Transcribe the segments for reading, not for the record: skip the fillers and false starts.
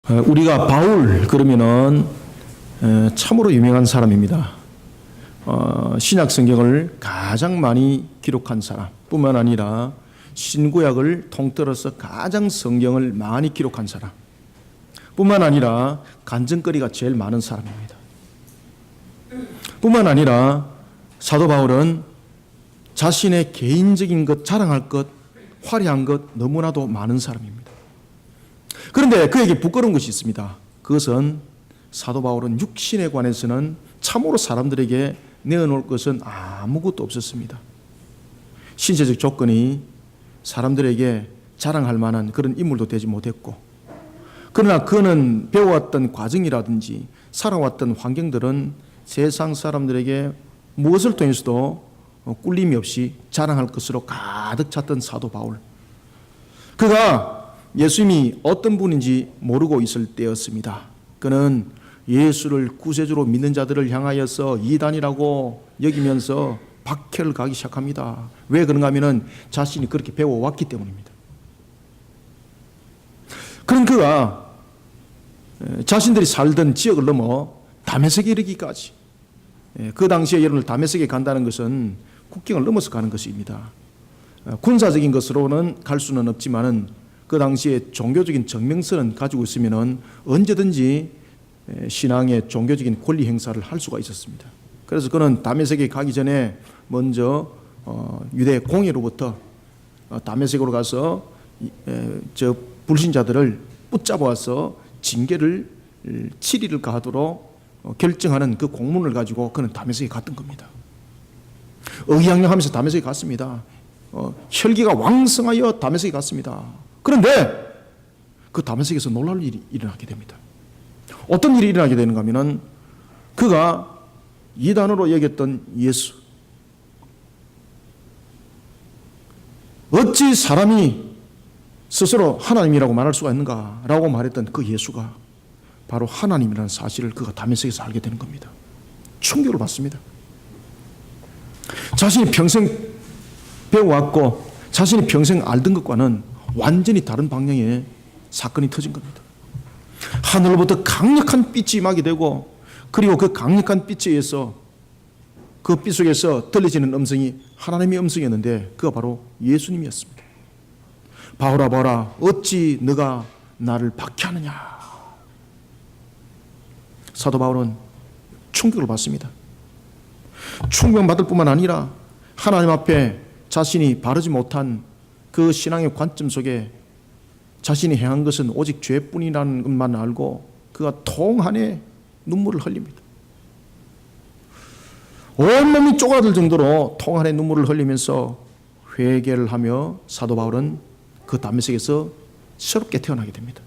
우리가 바울 그러면은 참으로 유명한 사람입니다. 신약 성경을 가장 많이 기록한 사람뿐만 아니라 신구약을 통틀어서 가장 성경을 많이 기록한 사람뿐만 아니라 간증거리가 제일 많은 사람입니다. 뿐만 아니라 사도 바울은 자신의 개인적인 것, 자랑할 것, 화려한 것 너무나도 많은 사람입니다. 그런데 그에게 부끄러운 것이 있습니다. 그것은 사도 바울은 육신에 관해서는 참으로 사람들에게 내어놓을 것은 아무것도 없었습니다. 신체적 조건이 사람들에게 자랑할 만한 그런 인물도 되지 못했고, 그러나 그는 배워왔던 과정이라든지 살아왔던 환경들은 세상 사람들에게 무엇을 통해서도 꿀림이 없이 자랑할 것으로 가득 찼던 사도 바울. 그가 예수님이 어떤 분인지 모르고 있을 때였습니다. 그는 예수를 구세주로 믿는 자들을 향하여서 이단이라고 여기면서 박해를 가기 시작합니다. 왜 그런가 하면 자신이 그렇게 배워왔기 때문입니다. 그런 그가 자신들이 살던 지역을 넘어 다메섹에 이르기까지, 그 당시에 여러분들 다메섹에 간다는 것은 국경을 넘어서 가는 것입니다. 군사적인 것으로는 갈 수는 없지만은 그 당시에 종교적인 정명성은 가지고 있으면은 언제든지 신앙의 종교적인 권리 행사를 할 수가 있었습니다. 그래서 그는 다메섹에 가기 전에 먼저 유대 공예로부터 다메섹으로 가서 저 불신자들을 붙잡아 와서 징계를 7일을 가하도록 결정하는 그 공문을 가지고 그는 다메섹에 갔던 겁니다. 의기양양하면서 다메섹에 갔습니다. 혈기가 왕성하여 다메섹에 갔습니다. 그런데 그 다메섹에서 놀라운 일이 일어나게 됩니다. 어떤 일이 일어나게 되는가 하면은 그가 이단으로 여겼던 예수, 어찌 사람이 스스로 하나님이라고 말할 수가 있는가라고 말했던 그 예수가 바로 하나님이라는 사실을 그가 다메섹에서 알게 되는 겁니다. 충격을 받습니다. 자신이 평생 배워왔고 자신이 평생 알던 것과는 완전히 다른 방향의 사건이 터진 겁니다. 하늘로부터 강력한 빛이 임하게 되고, 그리고 그 강력한 빛에 의해서 그 빛 속에서 들려지는 음성이 하나님의 음성이었는데 그가 바로 예수님이었습니다. 바울아 바울아 어찌 너가 나를 박해하느냐. 사도 바울은 충격을 받습니다. 충격받을 뿐만 아니라 하나님 앞에 자신이 바르지 못한 그 신앙의 관점 속에 자신이 행한 것은 오직 죄뿐이라는 것만 알고 그가 통한에 눈물을 흘립니다. 온몸이 쪼그라들 정도로 통한에 눈물을 흘리면서 회개를 하며 사도 바울은 그 다메섹에서 새롭게 태어나게 됩니다.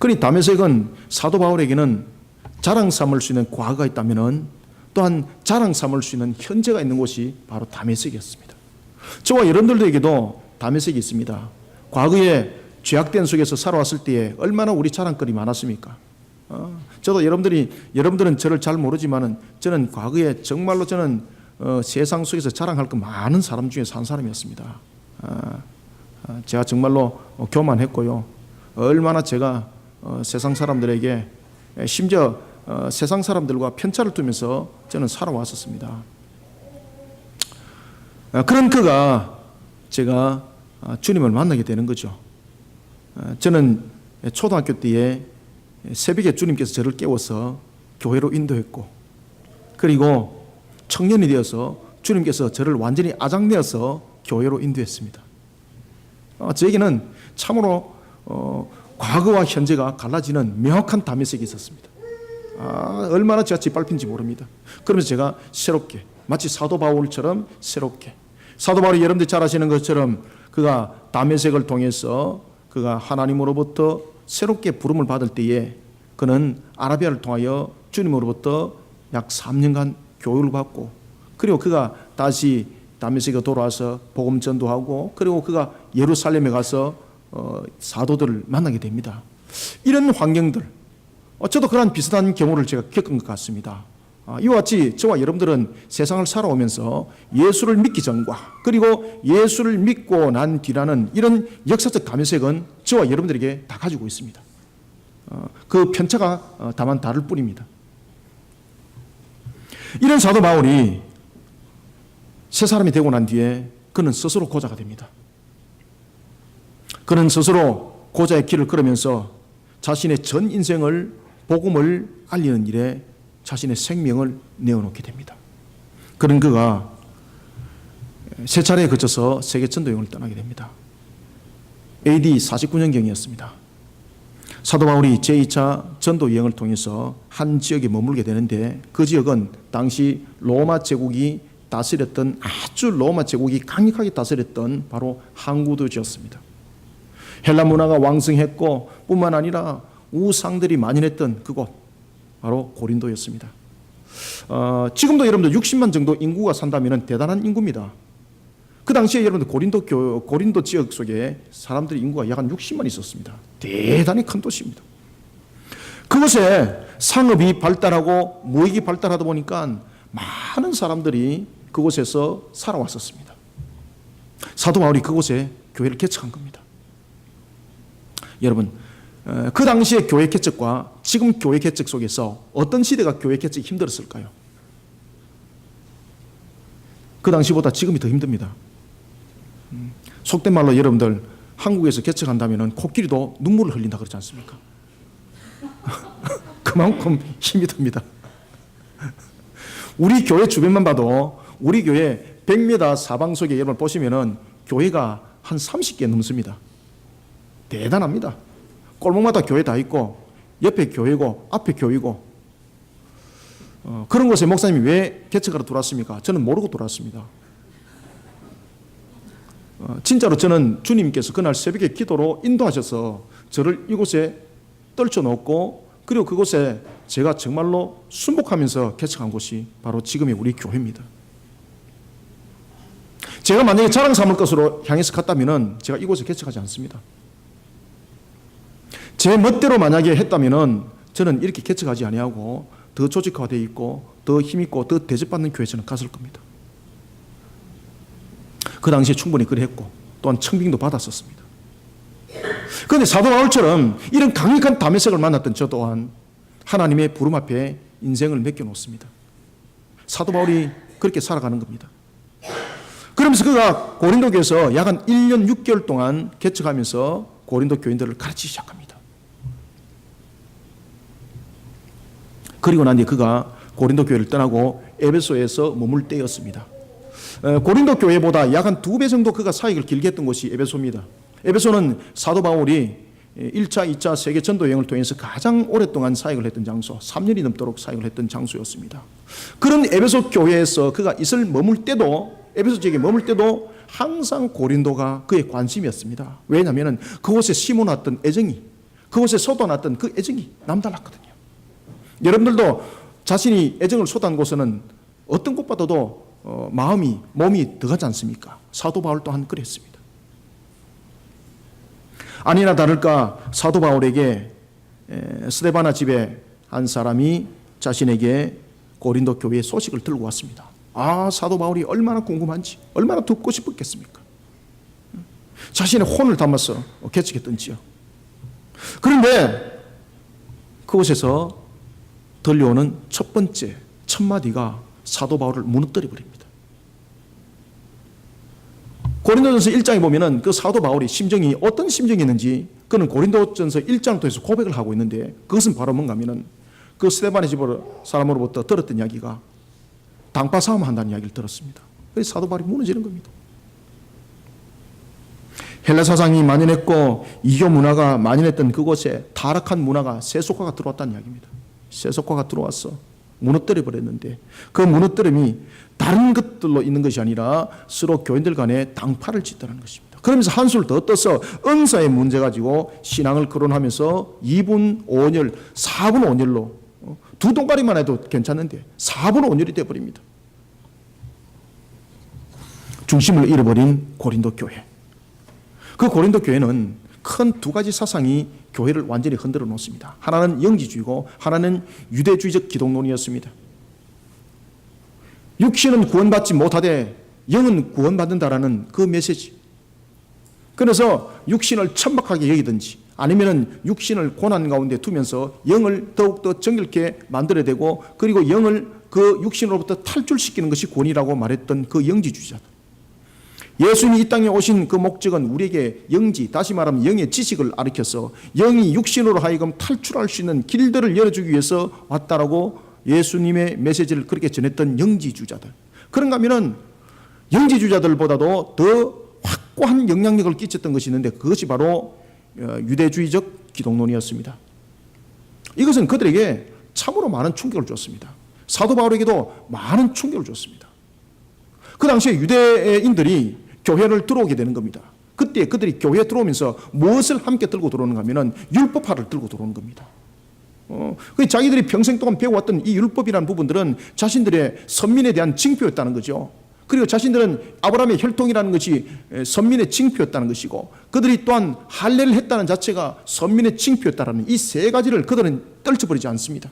그러니 다메섹은 사도 바울에게는 자랑 삼을 수 있는 과거가 있다면 또한 자랑 삼을 수 있는 현재가 있는 곳이 바로 다메섹이었습니다. 저와 여러분들에게도 다메섹이 있습니다. 과거에 죄악된 속에서 살아왔을 때에 얼마나 우리 자랑거리 많았습니까? 저도 여러분들은 저를 잘 모르지만은 저는 과거에 정말로 저는 세상 속에서 자랑할 거 많은 사람 중에서 한 사람이었습니다. 제가 정말로 교만했고요. 얼마나 제가 세상 사람들에게 심지어 세상 사람들과 편차를 두면서 저는 살아왔었습니다. 그런 그가 제가 주님을 만나게 되는 거죠. 저는 초등학교 때에 새벽에 주님께서 저를 깨워서 교회로 인도했고, 그리고 청년이 되어서 주님께서 저를 완전히 아장내어서 교회로 인도했습니다. 저에게는 참으로 과거와 현재가 갈라지는 명확한 다메섹이 있었습니다. 얼마나 제가 짓밟힌지 모릅니다. 그러면서 제가 새롭게, 마치 사도 바울처럼 새롭게, 사도 바울이 여러분들 잘 아시는 것처럼 그가 다메섹을 통해서 그가 하나님으로부터 새롭게 부름을 받을 때에 그는 아라비아를 통하여 주님으로부터 약 3년간 교육을 받고, 그리고 그가 다시 다메섹에 돌아와서 복음 전도하고, 그리고 그가 예루살렘에 가서 사도들을 만나게 됩니다. 이런 환경들, 저도 그런 비슷한 경우를 제가 겪은 것 같습니다. 이와 같이 저와 여러분들은 세상을 살아오면서 예수를 믿기 전과 그리고 예수를 믿고 난 뒤라는 이런 역사적 다메섹은 저와 여러분들에게 다 가지고 있습니다. 그 편차가 다만 다를 뿐입니다. 이런 사도 바울이 새 사람이 되고 난 뒤에 그는 스스로 고자가 됩니다. 그는 스스로 고자의 길을 걸으면서 자신의 전 인생을 복음을 알리는 일에 자신의 생명을 내어놓게 됩니다. 그런 그가 세 차례에 거쳐서 세계 전도 여행을 떠나게 됩니다. AD 49년경이었습니다. 사도 바울이 제2차 전도 여행을 통해서 한 지역에 머물게 되는데 그 지역은 당시 로마 제국이 다스렸던, 아주 로마 제국이 강력하게 다스렸던 바로 항구도지였습니다. 헬라 문화가 왕성했고 뿐만 아니라 우상들이 만연했던 그곳 바로 고린도였습니다. 지금도 여러분들 60만 정도 인구가 산다면 대단한 인구입니다. 그 당시에 여러분들 고린도 지역 속에 사람들의 인구가 약 한 60만 있었습니다. 대단히 큰 도시입니다. 그곳에 상업이 발달하고 무역이 발달하다 보니까 많은 사람들이 그곳에서 살아왔었습니다. 사도 바울이 그곳에 교회를 개척한 겁니다. 여러분, 그 당시의 교회 개척과 지금 교회 개척 속에서 어떤 시대가 교회 개척이 힘들었을까요? 그 당시보다 지금이 더 힘듭니다. 속된 말로 여러분들 한국에서 개척한다면 코끼리도 눈물을 흘린다 그러지 않습니까? 그만큼 힘이 듭니다. 우리 교회 주변만 봐도 우리 교회 100m 사방속에 여러분 보시면은 교회가 한 30개 넘습니다. 대단합니다. 골목마다 교회 다 있고 옆에 교회고 앞에 교회고 그런 곳에 목사님이 왜 개척하러 들어왔습니까? 저는 모르고 들어왔습니다. 진짜로 저는 주님께서 그날 새벽에 기도로 인도하셔서 저를 이곳에 떨쳐놓고 그리고 그곳에 제가 정말로 순복하면서 개척한 곳이 바로 지금의 우리 교회입니다. 제가 만약에 자랑 삼을 것으로 향해서 갔다면 제가 이곳에 개척하지 않습니다. 제 멋대로 만약에 했다면 저는 이렇게 개척하지 아니하고 더 조직화되어 있고 더 힘있고 더 대접받는 교회에 저는 갔을 겁니다. 그 당시에 충분히 그랬고 또한 청빙도 받았었습니다. 그런데 사도 바울처럼 이런 강력한 담에색을 만났던 저 또한 하나님의 부름 앞에 인생을 맡겨놓습니다. 사도 바울이 그렇게 살아가는 겁니다. 그러면서 그가 고린도 교회에서 약 한 1년 6개월 동안 개척하면서 고린도 교인들을 가르치기 시작합니다. 그리고 난 뒤에 그가 고린도 교회를 떠나고 에베소에서 머물 때였습니다. 고린도 교회보다 약 한 2배 정도 그가 사역을 길게 했던 곳이 에베소입니다. 에베소는 사도 바울이 1차, 2차 세계 전도 여행을 통해서 가장 오랫동안 사역을 했던 장소, 3년이 넘도록 사역을 했던 장소였습니다. 그런 에베소 교회에서 그가 머물 때도, 에베소 지역에 머물 때도 항상 고린도가 그의 관심이었습니다. 왜냐하면 그곳에 심어놨던 애정이, 그곳에 쏟아놨던 그 애정이 남달랐거든요. 여러분들도 자신이 애정을 쏟아낸 곳에는 어떤 곳보다도 마음이, 몸이 더 가지 않습니까? 사도 바울 또한 그랬습니다. 아니나 다를까 사도 바울에게 스데바나 집에 한 사람이 자신에게 고린도 교회의 소식을 들고 왔습니다. 아, 사도 바울이 얼마나 궁금한지, 얼마나 듣고 싶었겠습니까? 자신의 혼을 담아서 개척했던지요. 그런데 그곳에서 들려오는 첫 번째, 첫 마디가 사도 바울을 무너뜨려 버립니다. 고린도전서 1장에 보면은 그 사도 바울이 심정이 어떤 심정이었는지 그는 고린도전서 1장 통해서 고백을 하고 있는데 그것은 바로 뭔가 하면은 그 스데반의 집 사람으로부터 들었던 이야기가 당파 싸움 한다는 이야기를 들었습니다. 그래서 사도 바울이 무너지는 겁니다. 헬라 사상이 만연했고 이교 문화가 만연했던 그곳에 타락한 문화가 세속화가 들어왔다는 이야기입니다. 세속화가 들어와서 무너뜨려 버렸는데 그 무너뜨림이 다른 것들로 있는 것이 아니라 서로 교인들 간에 당파를 짓다는 것입니다. 그러면서 한술 더 떠서 은사의 문제 가지고 신앙을 거론하면서 2분 5열, 4분 5열로 두 동가리만 해도 괜찮은데 4분 5열이 되어버립니다. 중심을 잃어버린 고린도 교회. 그 고린도 교회는 큰 두 가지 사상이 교회를 완전히 흔들어 놓습니다. 하나는 영지주의고 하나는 유대주의적 기독론이었습니다. 육신은 구원받지 못하되 영은 구원받는다라는 그 메시지. 그래서 육신을 천박하게 여기든지 아니면은 육신을 고난 가운데 두면서 영을 더욱더 정결케 만들어야 되고, 그리고 영을 그 육신으로부터 탈출시키는 것이 권위라고 말했던 그 영지주의자들. 예수님이 이 땅에 오신 그 목적은 우리에게 영지, 다시 말하면 영의 지식을 가르쳐서 영이 육신으로 하여금 탈출할 수 있는 길들을 열어주기 위해서 왔다라고 예수님의 메시지를 그렇게 전했던 영지주의자들. 그런가 하면은 영지주의자들보다도 더 확고한 영향력을 끼쳤던 것이 있는데, 그것이 바로 유대주의적 기독론이었습니다. 이것은 그들에게 참으로 많은 충격을 줬습니다. 사도 바울에게도 많은 충격을 줬습니다. 그 당시에 유대인들이 교회를 들어오게 되는 겁니다. 그때 그들이 교회에 들어오면서 무엇을 함께 들고 들어오는가 하면 율법화를 들고 들어오는 겁니다. 자기들이 평생 동안 배워왔던 이 율법이라는 부분들은 자신들의 선민에 대한 징표였다는 거죠. 그리고 자신들은 아브라함의 혈통이라는 것이 선민의 징표였다는 것이고, 그들이 또한 할례를 했다는 자체가 선민의 징표였다는 이 세 가지를 그들은 떨쳐버리지 않습니다.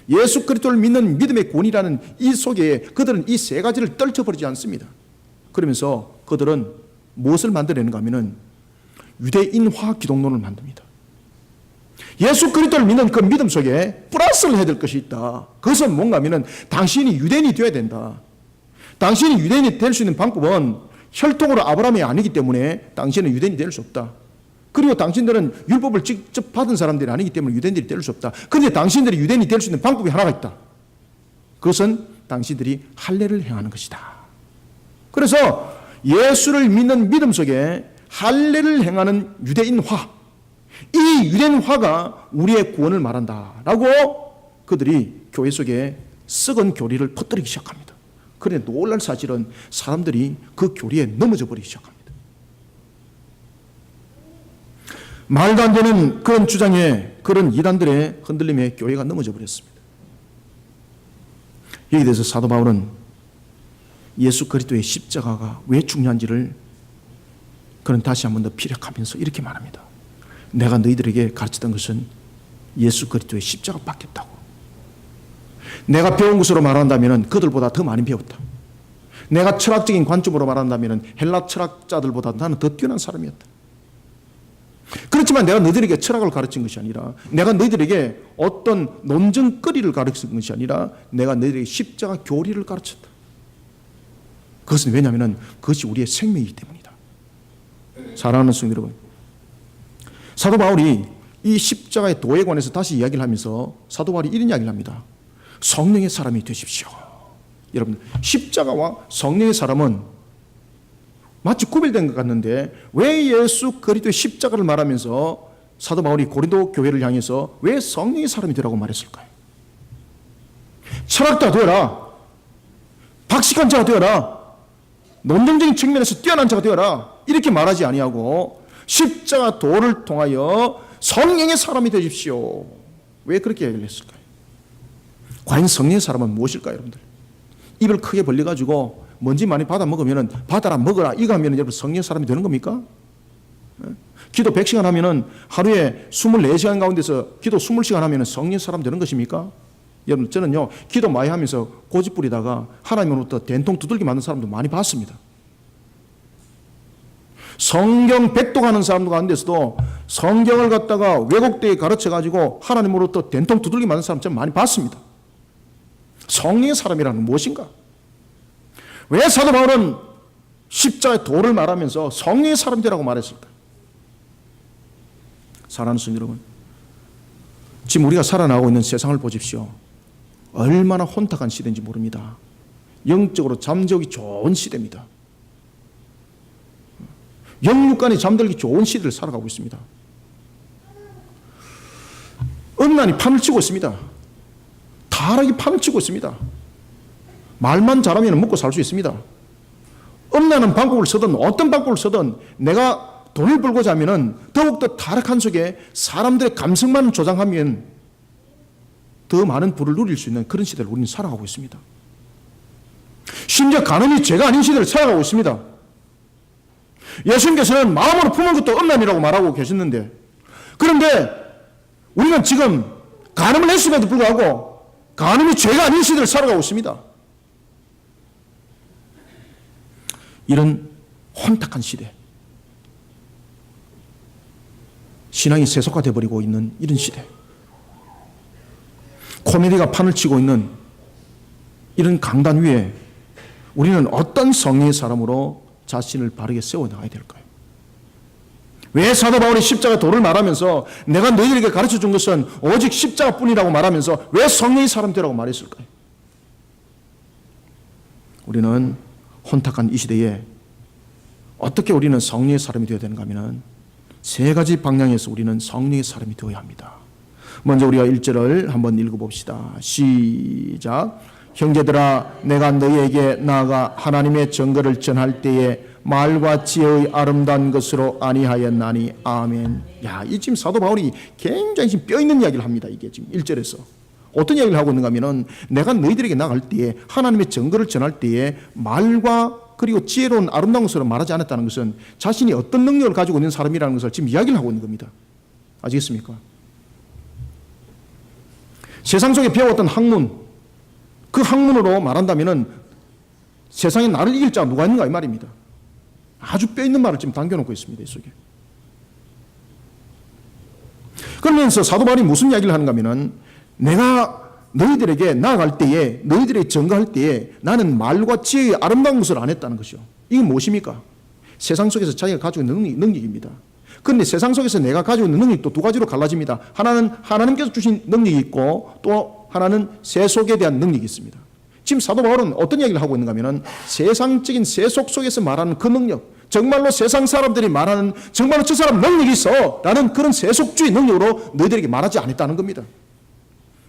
예수 그리스도를 믿는 믿음의 권위라는 이 속에 그들은 이 세 가지를 떨쳐버리지 않습니다. 그러면서 그들은 무엇을 만들어내는가 하면 유대인화 기독론을 만듭니다. 예수 그리스도를 믿는 그 믿음 속에 플러스를 해야 될 것이 있다. 그것은 뭔가 하면 당신이 유대인이 되어야 된다. 당신이 유대인이 될 수 있는 방법은 혈통으로 아브라함이 아니기 때문에 당신은 유대인이 될 수 없다. 그리고 당신들은 율법을 직접 받은 사람들이 아니기 때문에 유대인들이 될 수 없다. 그런데 당신들이 유대인이 될 수 있는 방법이 하나가 있다. 그것은 당신들이 할례를 행하는 것이다. 그래서 예수를 믿는 믿음 속에 할례를 행하는 유대인화, 이 유대인화가 우리의 구원을 말한다라고 그들이 교회 속에 썩은 교리를 퍼뜨리기 시작합니다. 그런데 놀랄 사실은 사람들이 그 교리에 넘어져 버리기 시작합니다. 말도 안 되는 그런 주장에, 그런 이단들의 흔들림에 교회가 넘어져 버렸습니다. 여기에 대해서 사도 바울은 예수 그리스도의 십자가가 왜 중요한지를 그는 다시 한 번 더 피력하면서 이렇게 말합니다. 내가 너희들에게 가르치던 것은 예수 그리스도의 십자가밖에 없다고. 내가 배운 것으로 말한다면 그들보다 더 많이 배웠다. 내가 철학적인 관점으로 말한다면 헬라 철학자들보다 나는 더 뛰어난 사람이었다. 그렇지만 내가 너희들에게 철학을 가르친 것이 아니라, 내가 너희들에게 어떤 논쟁거리를 가르친 것이 아니라 내가 너희들에게 십자가 교리를 가르쳤다. 그것은 왜냐하면 그것이 우리의 생명이기 때문이다. 사랑하는 성도 여러분, 사도 바울이 이 십자가의 도에 관해서 다시 이야기를 하면서 사도 바울이 이런 이야기를 합니다. 성령의 사람이 되십시오. 여러분, 십자가와 성령의 사람은 마치 구별된 것 같는데 왜 예수 그리스도의 십자가를 말하면서 사도 바울이 고린도 교회를 향해서 왜 성령의 사람이 되라고 말했을까요? 철학자 되어라, 박식한 자가 되어라, 논쟁적인 측면에서 뛰어난 자가 되어라, 이렇게 말하지 아니하고 십자가 도를 통하여 성령의 사람이 되십시오. 왜 그렇게 얘기를 했을까요? 과연 성령의 사람은 무엇일까요, 여러분들? 입을 크게 벌려가지고 먼지 많이 받아 먹으면 받아라 먹어라 이거 하면 여러분 성령의 사람이 되는 겁니까? 기도 100시간 하면은 하루에 24시간 가운데서 기도 20시간 하면은 성령의 사람 되는 것입니까? 여러분, 저는요 기도 많이 하면서 고집 부리다가 하나님으로부터 된통 두들기 맞는 사람도 많이 봤습니다. 성경 백독하는 사람들 가운데서도 성경을 갖다가 왜곡되게 가르쳐가지고 하나님으로부터 된통 두들기 맞는 사람 좀 많이 봤습니다. 성령의 사람이라는 건 무엇인가? 왜 사도 바울은 십자가의 도를 말하면서 성령의 사람들이라고 말했을까? 사랑하는 성도 여러분, 지금 우리가 살아나가고 있는 세상을 보십시오. 얼마나 혼탁한 시대인지 모릅니다. 영적으로 잠재우기 좋은 시대입니다. 영육간이 잠들기 좋은 시대를 살아가고 있습니다. 음란이 판을 치고 있습니다. 타락이 판을 치고 있습니다. 말만 잘하면 먹고 살 수 있습니다. 음란한 방법을 쓰든 어떤 방법을 쓰든 내가 돈을 벌고자 하면 더욱더 타락한 속에 사람들의 감성만 조장하면 더 많은 부를 누릴 수 있는 그런 시대를 우리는 살아가고 있습니다. 심지어 간음이 죄가 아닌 시대를 살아가고 있습니다. 예수님께서는 마음으로 품은 것도 음란이라고 말하고 계셨는데, 그런데 우리는 지금 간음을 했음에도 불구하고 간음이 죄가 아닌 시대를 살아가고 있습니다. 이런 혼탁한 시대, 신앙이 세속화되어 버리고 있는 이런 시대, 코미디가 판을 치고 있는 이런 강단 위에 우리는 어떤 성령의 사람으로 자신을 바르게 세워나가야 될까요? 왜 사도 바울이 십자가 도를 말하면서 내가 너희들에게 가르쳐 준 것은 오직 십자가뿐이라고 말하면서 왜 성령의 사람 되라고 말했을까요? 우리는 혼탁한 이 시대에 어떻게 우리는 성령의 사람이 되어야 되는가 하면 세 가지 방향에서 우리는 성령의 사람이 되어야 합니다. 먼저 우리가 1절을 한번 읽어봅시다. 시작. 형제들아, 내가 너희에게 나아가 하나님의 증거를 전할 때에 말과 지혜의 아름다운 것으로 아니하였나니. 아멘. 야, 이 지금 사도 바울이 굉장히 지금 뼈 있는 이야기를 합니다. 이게 지금 1절에서 어떤 이야기를 하고 있는가 하면은 내가 너희들에게 나갈 때에 하나님의 증거를 전할 때에 말과 그리고 지혜로운 아름다운 것으로 말하지 않았다는 것은 자신이 어떤 능력을 가지고 있는 사람이라는 것을 지금 이야기를 하고 있는 겁니다. 아시겠습니까? 세상 속에 배웠던 학문, 그 학문으로 말한다면은 세상에 나를 이길 자가 누가 있는가 이 말입니다. 아주 뼈 있는 말을 지금 당겨놓고 있습니다. 이 속에. 그러면서 사도 바울이 무슨 이야기를 하는가 하면은 내가 너희들에게 나아갈 때에 너희들에게 증거할 때에 나는 말과 지혜의 아름다운 것을 안 했다는 것이요. 이게 무엇입니까? 세상 속에서 자기가 가지고 있는 능력입니다. 그런데 세상 속에서 내가 가지고 있는 능력도 두 가지로 갈라집니다. 하나는 하나님께서 주신 능력이 있고 또 하나는 세속에 대한 능력이 있습니다. 지금 사도 바울은 어떤 이야기를 하고 있는가 하면 세상적인 세속 속에서 말하는 그 능력, 정말로 세상 사람들이 말하는 정말로 저 사람 능력이 있어 라는 그런 세속주의 능력으로 너희들에게 말하지 않았다는 겁니다.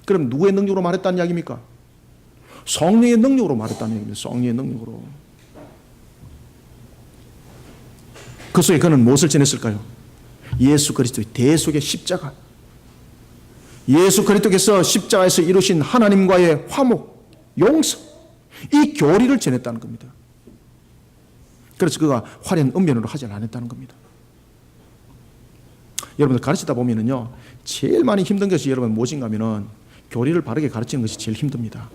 그럼 누구의 능력으로 말했다는 이야기입니까? 성령의 능력으로 말했다는 이야기입니다. 성령의 능력으로. 그 속에 그는 무엇을 전했을까요? 예수 그리스도의 대속의 십자가, 예수 그리스도께서 십자가에서 이루신 하나님과의 화목, 용서, 이 교리를 전했다는 겁니다. 그래서 그가 화려한 언변으로 하지 않았다는 겁니다. 여러분들 가르치다 보면은요, 제일 많이 힘든 것이 여러분 무엇인가 하면은 교리를 바르게 가르치는 것이 제일 힘듭니다.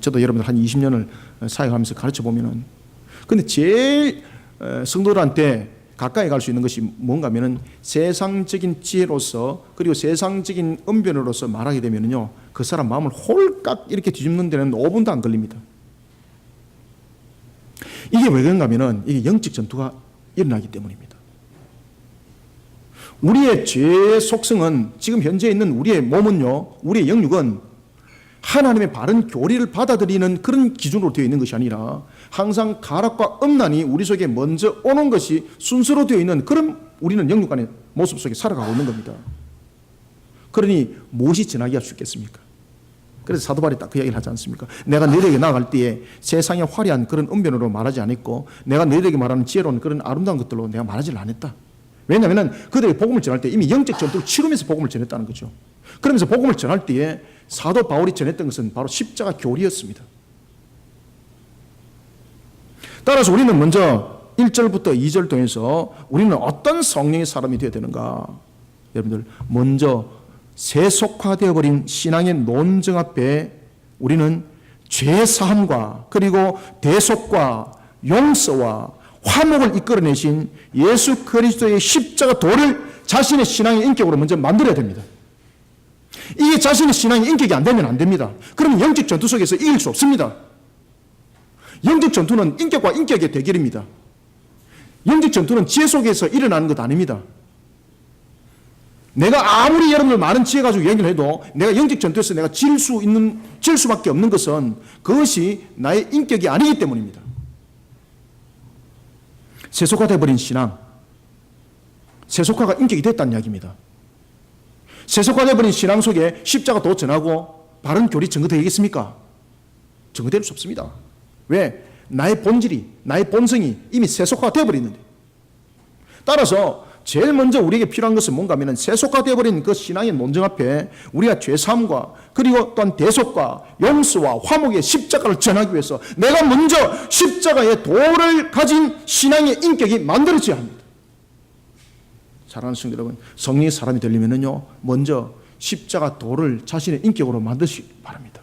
저도 여러분들 한 20년을 사역하면서 가르쳐 보면은, 근데 제일 성도들한테 가까이 갈 수 있는 것이 뭔가 하면은 세상적인 지혜로서 그리고 세상적인 언변으로서 말하게 되면은요, 그 사람 마음을 홀깍 이렇게 뒤집는 데는 5분도 안 걸립니다. 이게 왜 그런가 하면은 이게 영적 전투가 일어나기 때문입니다. 우리의 죄의 속성은 지금 현재 있는 우리의 몸은요, 우리의 영육은 하나님의 바른 교리를 받아들이는 그런 기준으로 되어 있는 것이 아니라 항상 가락과 음란이 우리 속에 먼저 오는 것이 순서로 되어 있는 그런 우리는 영육간의 모습 속에 살아가고 있는 겁니다. 그러니 무엇이 전하게 할 수 있겠습니까? 그래서 사도 바울이 딱 그 이야기를 하지 않습니까? 내가 너희에게 나아갈 때에 세상의 화려한 그런 언변으로 말하지 않았고 내가 너희에게 말하는 지혜로운 그런 아름다운 것들로 내가 말하지 않았다. 왜냐하면 그들이 복음을 전할 때 이미 영적 전투를 치르면서 복음을 전했다는 거죠. 그러면서 복음을 전할 때에 사도 바울이 전했던 것은 바로 십자가 교리였습니다. 따라서 우리는 먼저 1절부터 2절 통해서 우리는 어떤 성령의 사람이 되어야 되는가? 여러분들 먼저 세속화되어 버린 신앙의 논증 앞에 우리는 죄사함과 그리고 대속과 용서와 화목을 이끌어내신 예수 그리스도의 십자가 도를 자신의 신앙의 인격으로 먼저 만들어야 됩니다. 이게 자신의 신앙의 인격이 안 되면 안 됩니다. 그러면 영적 전투 속에서 이길 수 없습니다. 영적 전투는 인격과 인격의 대결입니다. 영적 전투는 지혜 속에서 일어나는 것 아닙니다. 내가 아무리 여러분들 많은 지혜 가지고 얘기를 해도 내가 영적 전투에서 내가 질 수밖에 없는 것은 그것이 나의 인격이 아니기 때문입니다. 세속화되어 버린 신앙, 세속화가 인격이 됐다는 이야기입니다. 세속화되어 버린 신앙 속에 십자가 도 전하고 바른 교리 증거되겠습니까? 증거될 수 없습니다. 왜? 나의 본질이, 나의 본성이 이미 세속화되어 버리는데. 따라서 제일 먼저 우리에게 필요한 것은 뭔가 하면 세속화되어 버린 그 신앙의 논증 앞에 우리가 죄사함과 그리고 또한 대속과 용서와 화목의 십자가를 전하기 위해서 내가 먼저 십자가의 도를 가진 신앙의 인격이 만들어져야 합니다. 사랑하는 성도 여러분, 성령의 사람이 되려면요, 먼저 십자가 도를 자신의 인격으로 만드시기 바랍니다.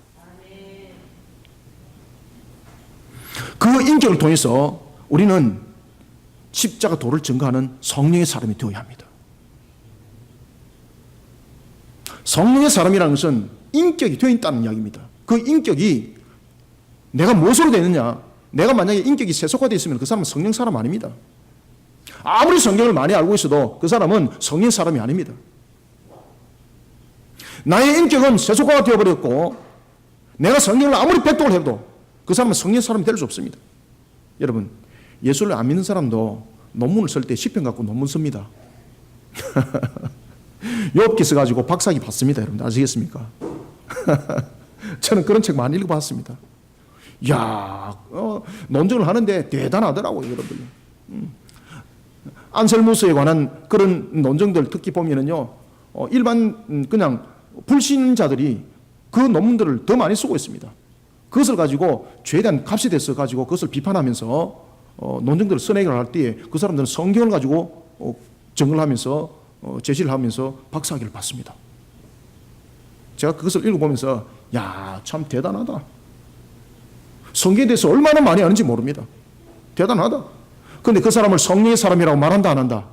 그 인격을 통해서 우리는 십자가 도를 증거하는 성령의 사람이 되어야 합니다. 성령의 사람이라는 것은 인격이 되어 있다는 이야기입니다. 그 인격이 내가 무엇으로 되느냐? 내가 만약에 인격이 세속화되어 있으면 그 사람은 성령 사람 아닙니다. 아무리 성경을 많이 알고 있어도 그 사람은 성령 사람이 아닙니다. 나의 인격은 세속화가 되어버렸고 내가 성경을 아무리 백독을 해도 그 사람은 성령 사람이 될 수 없습니다. 여러분, 예수를 안 믿는 사람도 논문을 쓸 때 시편 갖고 논문 씁니다. 욥기 써가지고 박사학위 받습니다. 여러분 아시겠습니까? 저는 그런 책 많이 읽어봤습니다. 이야, 논증을 하는데 대단하더라고요, 여러분들. 안셀무스에 관한 그런 논증들 특히 보면은요, 일반 그냥 불신자들이 그 논문들을 더 많이 쓰고 있습니다. 그것을 가지고 죄에 대한 값이 돼서 가지고 그것을 비판하면서 논증들을 써내기를 할 때에 그 사람들은 성경을 가지고 정을 하면서 제시를 하면서 박사학위를 받습니다. 제가 그것을 읽어보면서 야, 참 대단하다. 성경에 대해서 얼마나 많이 아는지 모릅니다. 대단하다. 그런데 그 사람을 성령의 사람이라고 말한다 안 한다?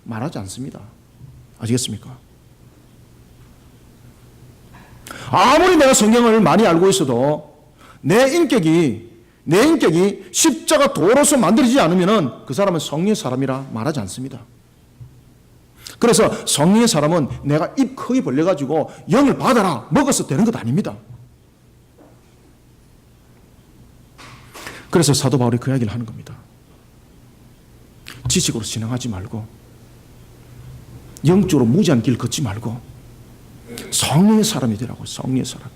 말하지 않습니다. 아시겠습니까? 아무리 내가 성경을 많이 알고 있어도 내 인격이 십자가 도로서 만들어지지 않으면 그 사람은 성령의 사람이라 말하지 않습니다. 그래서 성령의 사람은 내가 입 크게 벌려가지고 영을 받아라 먹어서 되는 것 아닙니다. 그래서 사도 바울이 그 이야기를 하는 겁니다. 지식으로 진행하지 말고 영적으로 무지한 길 걷지 말고 성령의 사람이 되라고. 성령의 사람.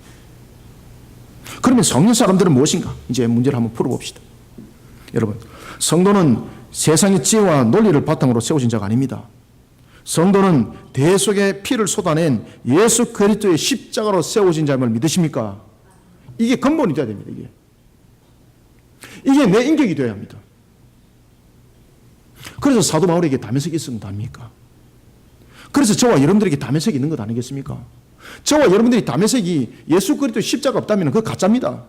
그러면 성령 사람들은 무엇인가? 이제 문제를 한번 풀어봅시다. 여러분, 성도는 세상의 지혜와 논리를 바탕으로 세워진 자가 아닙니다. 성도는 대속의 피를 쏟아낸 예수 그리스도의 십자가로 세워진 자임을 믿으십니까? 이게 근본이 되어야 됩니다. 이게 내 인격이 되어야 합니다. 그래서 사도 바울에게 담에색이 있었는 것 아닙니까? 그래서 저와 여러분들에게 담에색이 있는 것 아니겠습니까? 저와 여러분들이 담에색이 예수 그리스도의 십자가 없다면 그거 가짜입니다.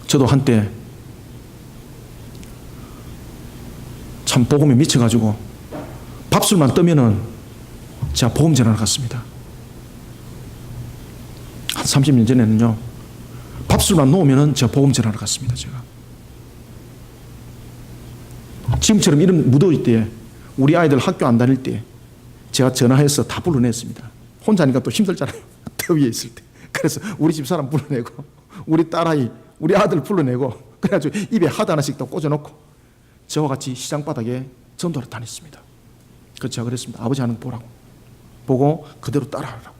저도 한때 참 복음에 미쳐가지고 밥술만 뜨면은 제가 복음 전하러 갔습니다. 한 30년 전에는요, 밥술만 놓으면은 제가 복음 전하러 갔습니다. 제가 지금처럼 이런 무더울 때 우리 아이들 학교 안 다닐 때 제가 전화해서 다 불러냈습니다. 혼자니까 또 힘들잖아요. 더위에 있을 때. 그래서 우리 집 사람 불러내고 우리 딸아이 우리 아들 불러내고 그래가지고 입에 하드 하나씩 또 꽂아놓고 저와 같이 시장 바닥에 전도를 다녔습니다. 그래서 제가 그랬습니다. 아버지 하는 거 보라고. 보고 그대로 따라하라고.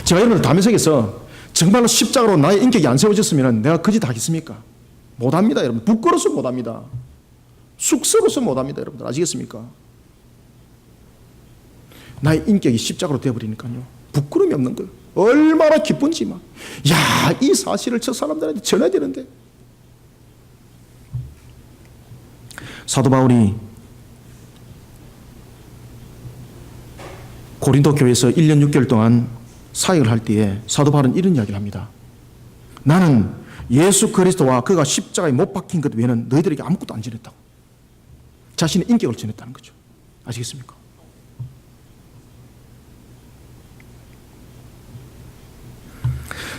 제가 여러분들 담에색에서 정말로 십자가로 나의 인격이 안 세워졌으면 내가 그 짓 하겠습니까? 못합니다. 여러분. 부끄러워서 못합니다. 쑥스러워서 못합니다. 여러분들 아시겠습니까? 나의 인격이 십자가로 되어버리니까요, 부끄러움이 없는 거예요. 얼마나 기쁜지 막. 야, 이 사실을 저 사람들한테 전해야 되는데. 사도 바울이 고린도 교회에서 1년 6개월 동안 사역을 할 때에 사도 바울은 이런 이야기를 합니다. 나는 예수 그리스도와 그가 십자가에 못 박힌 것 외에는 너희들에게 아무것도 안 전했다고. 자신의 인격을 전했다는 거죠. 아시겠습니까?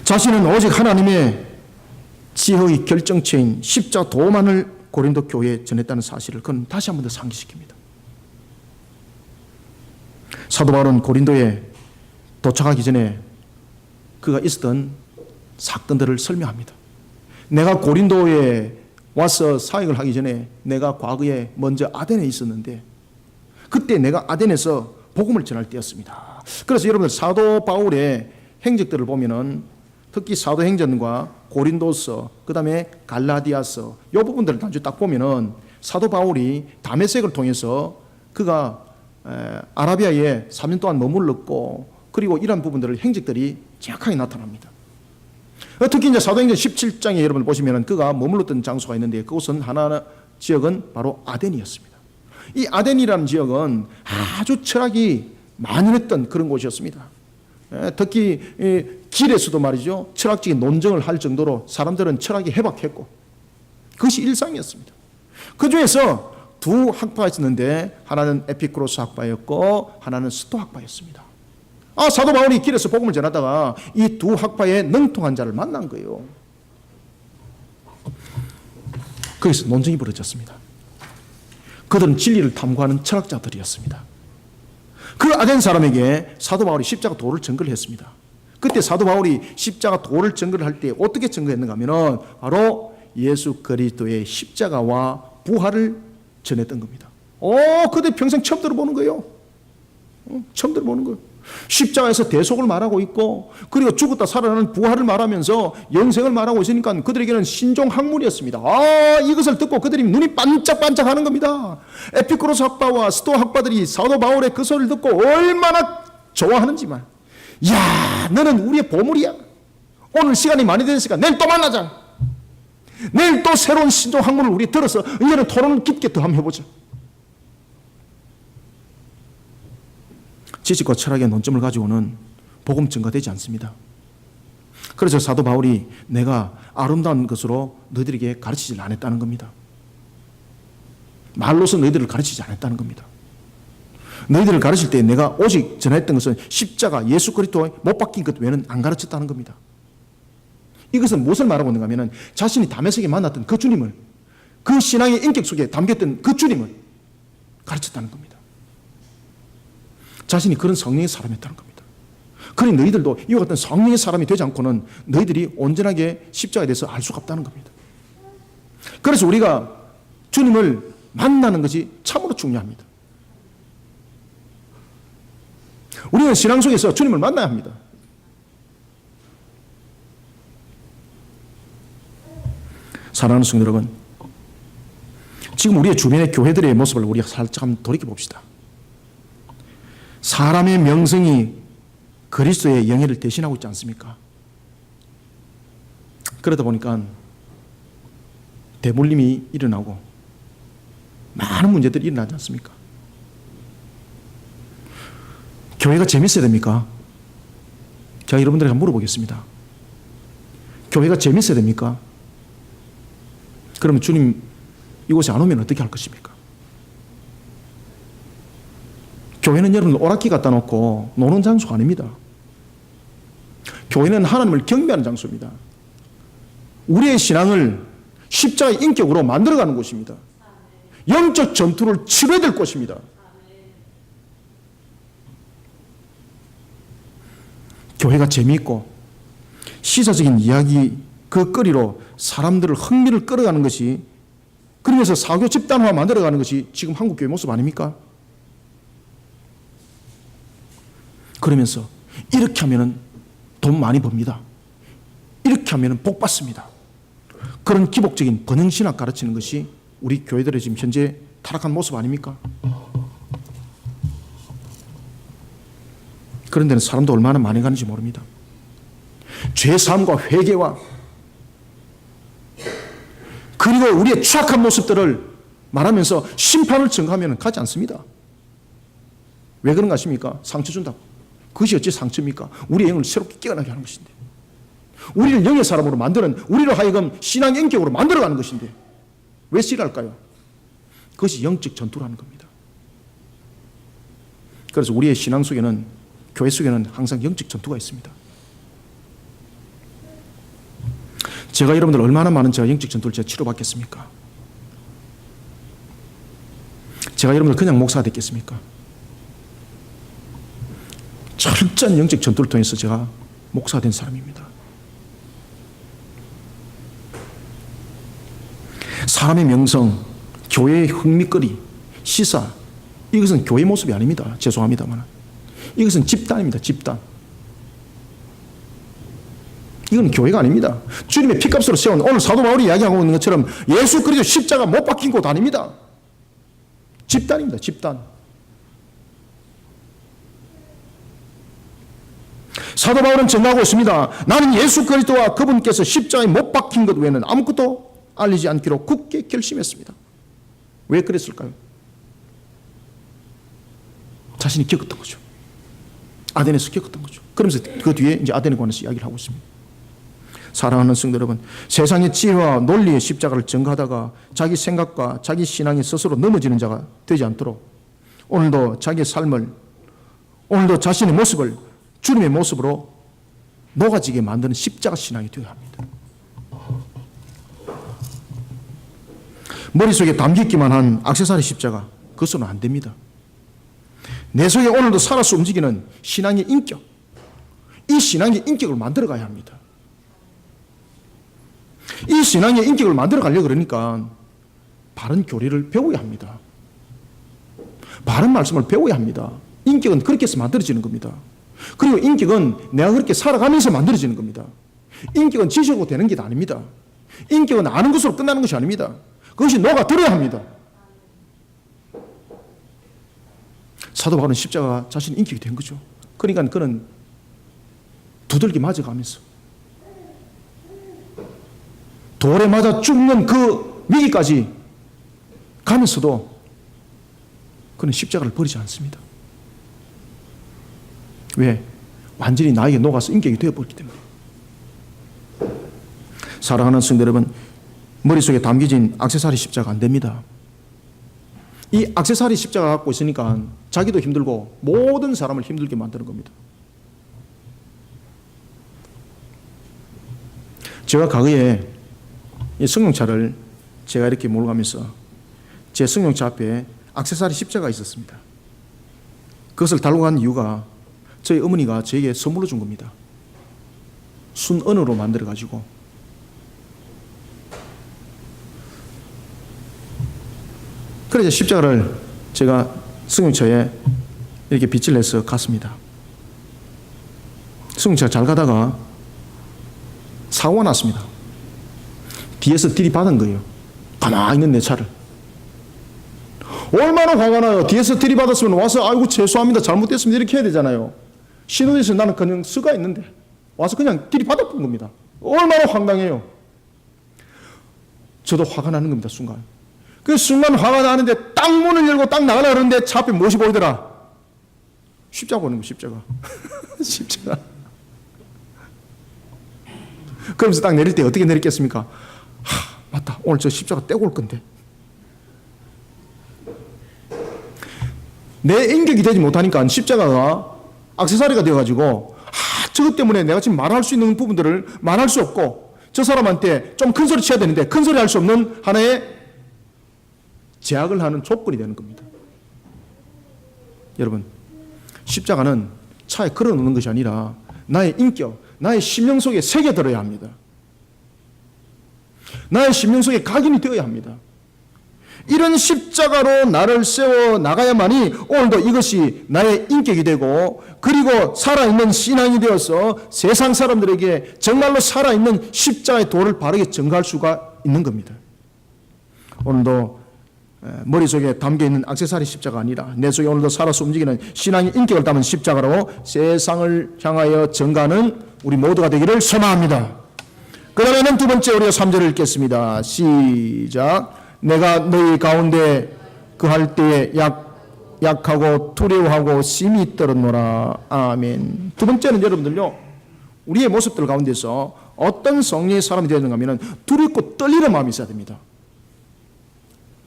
자신은 오직 하나님의 지혜의 결정체인 십자가 도만을 고린도 교회에 전했다는 사실을 그는 다시 한 번 더 상기시킵니다. 사도 바울은 고린도에 도착하기 전에 그가 있었던 사건들을 설명합니다. 내가 고린도에 와서 사역을 하기 전에 내가 과거에 먼저 아덴에 있었는데 그때 내가 아덴에서 복음을 전할 때였습니다. 그래서 여러분들 사도 바울의 행적들을 보면은 특히 사도행전과 고린도서, 그 다음에 갈라디아서 이 부분들을 단지 딱 보면은 사도 바울이 다메섹을 통해서 그가 아라비아에 3년 동안 머물렀고 그리고 이런 부분들을 행적들이 정확하게 나타납니다. 특히 이제 사도행전 17장에 여러분 보시면은 그가 머물렀던 장소가 있는데 그곳은 하나 지역은 바로 아덴이었습니다. 이 아덴이라는 지역은 아주 철학이 만연했던 그런 곳이었습니다. 특히 길에서도 말이죠. 철학적인 논쟁을 할 정도로 사람들은 철학이 해박했고 그것이 일상이었습니다. 그 중에서 두 학파가 있었는데 하나는 에피쿠로스 학파였고 하나는 스토 학파였습니다. 사도 바울이 길에서 복음을 전하다가 이 두 학파의 능통한 자를 만난 거예요. 거기서 논쟁이 벌어졌습니다. 그들은 진리를 탐구하는 철학자들이었습니다. 그 아덴 사람에게 사도 바울이 십자가 도를 증거를 했습니다. 그때 사도 바울이 십자가 도를 증거를 할 때 어떻게 증거했는가 하면 바로 예수 그리스도의 십자가와 부활을 전했던 겁니다. 그들 평생 처음 들어보는 거예요. 처음 들어보는 거예요. 십자가에서 대속을 말하고 있고 그리고 죽었다 살아나는 부활을 말하면서 영생을 말하고 있으니까 그들에게는 신종학문이었습니다. 이것을 듣고 그들이 눈이 반짝반짝하는 겁니다. 에피쿠로스 학파와 스토 학파들이 사도 바울의 그 소리를 듣고 얼마나 좋아하는지만, 야, 너는 우리의 보물이야. 오늘 시간이 많이 됐으니까 내일 또 만나자. 내일 또 새로운 신종학문을 우리 들어서 이제는 토론을 깊게 더 한번 해보자. 지식과 철학의 논점을 가지고는 복음 증거되지 않습니다. 그래서 사도 바울이 내가 아름다운 것으로 너희들에게 가르치지 않았다는 겁니다. 말로서 너희들을 가르치지 않았다는 겁니다. 너희들을 가르칠 때 내가 오직 전했던 것은 십자가 예수 그리스도에 못 박힌 것 외에는 안 가르쳤다는 겁니다. 이것은 무엇을 말하고 있는가 하면 자신이 다메섹에 만났던 그 주님을, 그 신앙의 인격 속에 담겼던 그 주님을 가르쳤다는 겁니다. 자신이 그런 성령의 사람이었다는 겁니다. 그러니 너희들도 이와 같은 성령의 사람이 되지 않고는 너희들이 온전하게 십자가에 대해서 알 수가 없다는 겁니다. 그래서 우리가 주님을 만나는 것이 참으로 중요합니다. 우리는 신앙 속에서 주님을 만나야 합니다. 사랑하는 성도 여러분, 지금 우리의 주변의 교회들의 모습을 우리가 살짝 한번 돌이켜 봅시다. 사람의 명성이 그리스도의 영예를 대신하고 있지 않습니까? 그러다 보니까 대물림이 일어나고 많은 문제들이 일어나지 않습니까? 교회가 재밌어야 됩니까? 제가 여러분들에게 물어보겠습니다. 교회가 재밌어야 됩니까? 그러면 주님 이곳에 안 오면 어떻게 할 것입니까? 교회는 여러분 오락기 갖다 놓고 노는 장소가 아닙니다. 교회는 하나님을 경배하는 장소입니다. 우리의 신앙을 십자가의 인격으로 만들어가는 곳입니다. 영적 전투를 치러야 될 곳입니다. 교회가 재미있고 시사적인 이야기 그 거리로 사람들을 흥미를 끌어가는 것이, 그러면서 사교 집단화 만들어가는 것이 지금 한국 교회 모습 아닙니까? 그러면서 이렇게 하면은 돈 많이 법니다. 이렇게 하면은 복 받습니다. 그런 기복적인 번영신학 가르치는 것이 우리 교회들의 지금 현재 타락한 모습 아닙니까? 그런 데는 사람도 얼마나 많이 가는지 모릅니다. 죄사함과 회개와 그리고 우리의 추악한 모습들을 말하면서 심판을 증거하면 가지 않습니다. 왜 그런가 하십니까? 상처 준다고. 그것이 어찌 상처입니까? 우리의 영을 새롭게 깨어나게 하는 것인데, 우리를 영의 사람으로 만드는, 우리를 하여금 신앙의 인격으로 만들어가는 것인데 왜 싫어할까요? 그것이 영적 전투라는 겁니다. 그래서 우리의 신앙 속에는, 교회 속에는 항상 영적 전투가 있습니다. 제가 여러분들 얼마나 많은 제가 영적 전투를 제가 치료받겠습니까? 제가 여러분들 그냥 목사가 됐겠습니까? 철저한 영적 전투를 통해서 제가 목사가 된 사람입니다. 사람의 명성, 교회의 흥미거리, 시사, 이것은 교회 모습이 아닙니다. 죄송합니다만 이것은 집단입니다. 집단. 이건 교회가 아닙니다. 주님의 피값으로 세운, 오늘 사도 바울이 이야기하고 있는 것처럼 예수 그리스도 십자가 못 박힌 곳 아닙니다. 집단입니다. 집단. 사도 바울은 증거하고 있습니다. 나는 예수 그리스도와 그분께서 십자가에 못 박힌 것 외에는 아무것도 알리지 않기로 굳게 결심했습니다. 왜 그랬을까요? 자신이 겪었던 거죠. 아덴에서 겪었던 거죠. 그러면서 그 뒤에 이제 아덴에 관해서 이야기를 하고 있습니다. 사랑하는 성도 여러분, 세상의 지혜와 논리의 십자가를 전가하다가 자기 생각과 자기 신앙이 스스로 넘어지는 자가 되지 않도록 오늘도 자기의 삶을, 오늘도 자신의 모습을 주님의 모습으로 녹아지게 만드는 십자가 신앙이 되어야 합니다. 머릿속에 담기기만 한 액세서리 십자가, 그것은 안 됩니다. 내 속에 오늘도 살아서 움직이는 신앙의 인격, 이 신앙의 인격을 만들어 가야 합니다. 이 신앙의 인격을 만들어 가려고 그러니까 바른 교리를 배워야 합니다. 바른 말씀을 배워야 합니다. 인격은 그렇게 해서 만들어지는 겁니다. 그리고 인격은 내가 그렇게 살아가면서 만들어지는 겁니다. 인격은 지식으로 되는 게 아닙니다. 인격은 아는 것으로 끝나는 것이 아닙니다. 그것이 녹아들어야 합니다. 사도 바울은 십자가 자신의 인격이 된 거죠. 그러니까 그는 두들기 맞아가면서 돌에 맞아 죽는 그 위기까지 가면서도 그는 십자가를 버리지 않습니다. 왜? 완전히 나에게 녹아서 인격이 되어버렸기 때문에. 사랑하는 성도 여러분, 머릿속에 담겨진 액세서리 십자가 안 됩니다. 이 액세서리 십자가 갖고 있으니까 자기도 힘들고 모든 사람을 힘들게 만드는 겁니다. 제가 과거에 이 승용차를 제가 이렇게 몰고 가면서 제 승용차 앞에 액세서리 십자가가 있었습니다. 그것을 달고 간 이유가 저희 어머니가 저에게 선물로 준 겁니다. 순은으로 만들어가지고. 그래서 십자가를 제가 승용차에 이렇게 빛을 내서 갔습니다. 승용차가 잘 가다가 사고가 났습니다. 뒤에서 들이받은 거예요. 가만히 있는 내 차를. 얼마나 화가 나요. 뒤에서 들이받았으면 와서 아이고 죄송합니다, 잘못됐습니다 이렇게 해야 되잖아요. 신호대에서 나는 그냥 쓰가 있는데 와서 그냥 들이받았던 겁니다. 얼마나 황당해요. 저도 화가 나는 겁니다. 순간. 그 순간 화가 나는데 딱 문을 열고 딱 나가려고 그러는데 차 앞에 무엇이 보이더라? 십자가 보는 거, 십자가. 십자가. 그러면서 딱 내릴 때 어떻게 내렸겠습니까? 맞다, 오늘 저 십자가 떼고 올 건데. 내 인격이 되지 못하니까 십자가가 액세서리가 되어가지고 저것 때문에 내가 지금 말할 수 있는 부분들을 말할 수 없고 저 사람한테 좀 큰 소리 쳐야 되는데 큰 소리 할 수 없는 하나의 제약을 하는 조건이 되는 겁니다. 여러분, 십자가는 차에 걸어놓는 것이 아니라 나의 인격, 나의 심령 속에 새겨들어야 합니다. 나의 심령 속에 각인이 되어야 합니다. 이런 십자가로 나를 세워 나가야만이 오늘도 이것이 나의 인격이 되고 그리고 살아있는 신앙이 되어서 세상 사람들에게 정말로 살아있는 십자가의 도를 바르게 전가할 수가 있는 겁니다. 오늘도 머릿속에 담겨있는 액세서리 십자가 아니라 내 속에 오늘도 살아서 움직이는 신앙의 인격을 담은 십자가로 세상을 향하여 전가하는 우리 모두가 되기를 소망합니다. 그 다음에는 두 번째 우리가 3절을 읽겠습니다. 시작. 내가 너희 가운데 그할 때에 약하고 두려워하고 심히 떨었노라. 아멘. 두 번째는 여러분들요, 우리의 모습들 가운데서 어떤 성령의 사람이 되는가 하면 두렵고 떨리는 마음이 있어야 됩니다.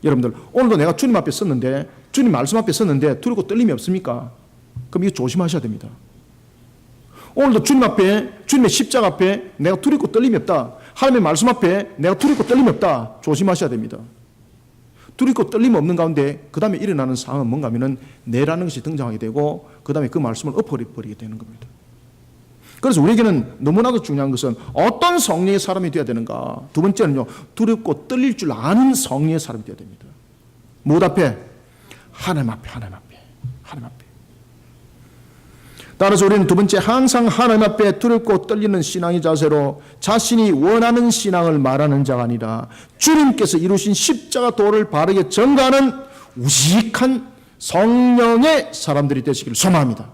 여러분들, 오늘도 내가 주님 앞에 섰는데, 주님 말씀 앞에 섰는데 두렵고 떨림이 없습니까? 그럼 이거 조심하셔야 됩니다. 오늘도 주님 앞에, 주님의 십자가 앞에 내가 두렵고 떨림이 없다. 하나님의 말씀 앞에 내가 두렵고 떨림이 없다. 조심하셔야 됩니다. 두렵고 떨림 없는 가운데 그 다음에 일어나는 상황은 뭔가 하면은 내라는 것이 등장하게 되고 그 다음에 그 말씀을 엎어버리게 되는 겁니다. 그래서 우리에게는 너무나도 중요한 것은 어떤 성령의 사람이 되어야 되는가. 두 번째는요, 두렵고 떨릴 줄 아는 성령의 사람이 되어야 됩니다. 무엇 앞에? 하나님 앞에, 하나님 앞에, 하나님 앞에. 따라서 우리는 두 번째, 항상 하나님 앞에 두렵고 떨리는 신앙의 자세로 자신이 원하는 신앙을 말하는 자가 아니라 주님께서 이루신 십자가 도를 바르게 전가하는 우직한 성령의 사람들이 되시기를 소망합니다.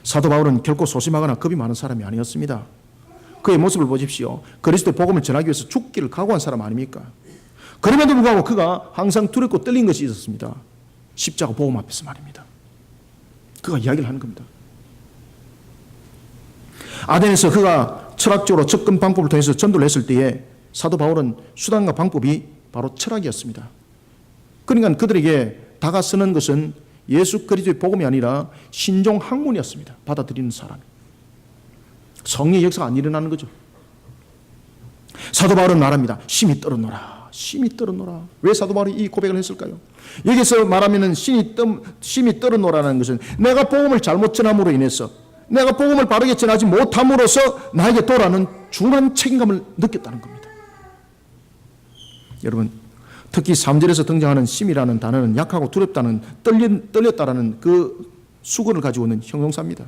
사도 바울은 결코 소심하거나 겁이 많은 사람이 아니었습니다. 그의 모습을 보십시오. 그리스도의 복음을 전하기 위해서 죽기를 각오한 사람 아닙니까? 그럼에도 불구하고 그가 항상 두렵고 떨린 것이 있었습니다. 십자가 복음 앞에서 말입니다. 그가 이야기를 하는 겁니다. 아덴에서 그가 철학적으로 접근 방법을 통해서 전도를 했을 때에 사도 바울은 수단과 방법이 바로 철학이었습니다. 그러니까 그들에게 다가서는 것은 예수 그리스도의 복음이 아니라 신종 학문이었습니다. 받아들이는 사람이. 성령의 역사가 안 일어나는 거죠. 사도 바울은 말합니다. 심히 떨어노라. 심히 떨어노라. 왜 사도 바울이 이 고백을 했을까요? 여기서 말하면 심히 떨어노라는 것은 내가 복음을 잘못 전함으로 인해서, 내가 복음을 바르게 전하지 못함으로써 나에게 돌아오는 중한 책임감을 느꼈다는 겁니다. 여러분, 특히 3절에서 등장하는 심이라는 단어는 약하고 두렵다는, 떨렸다라는 그 수건을 가지고 있는 형용사입니다.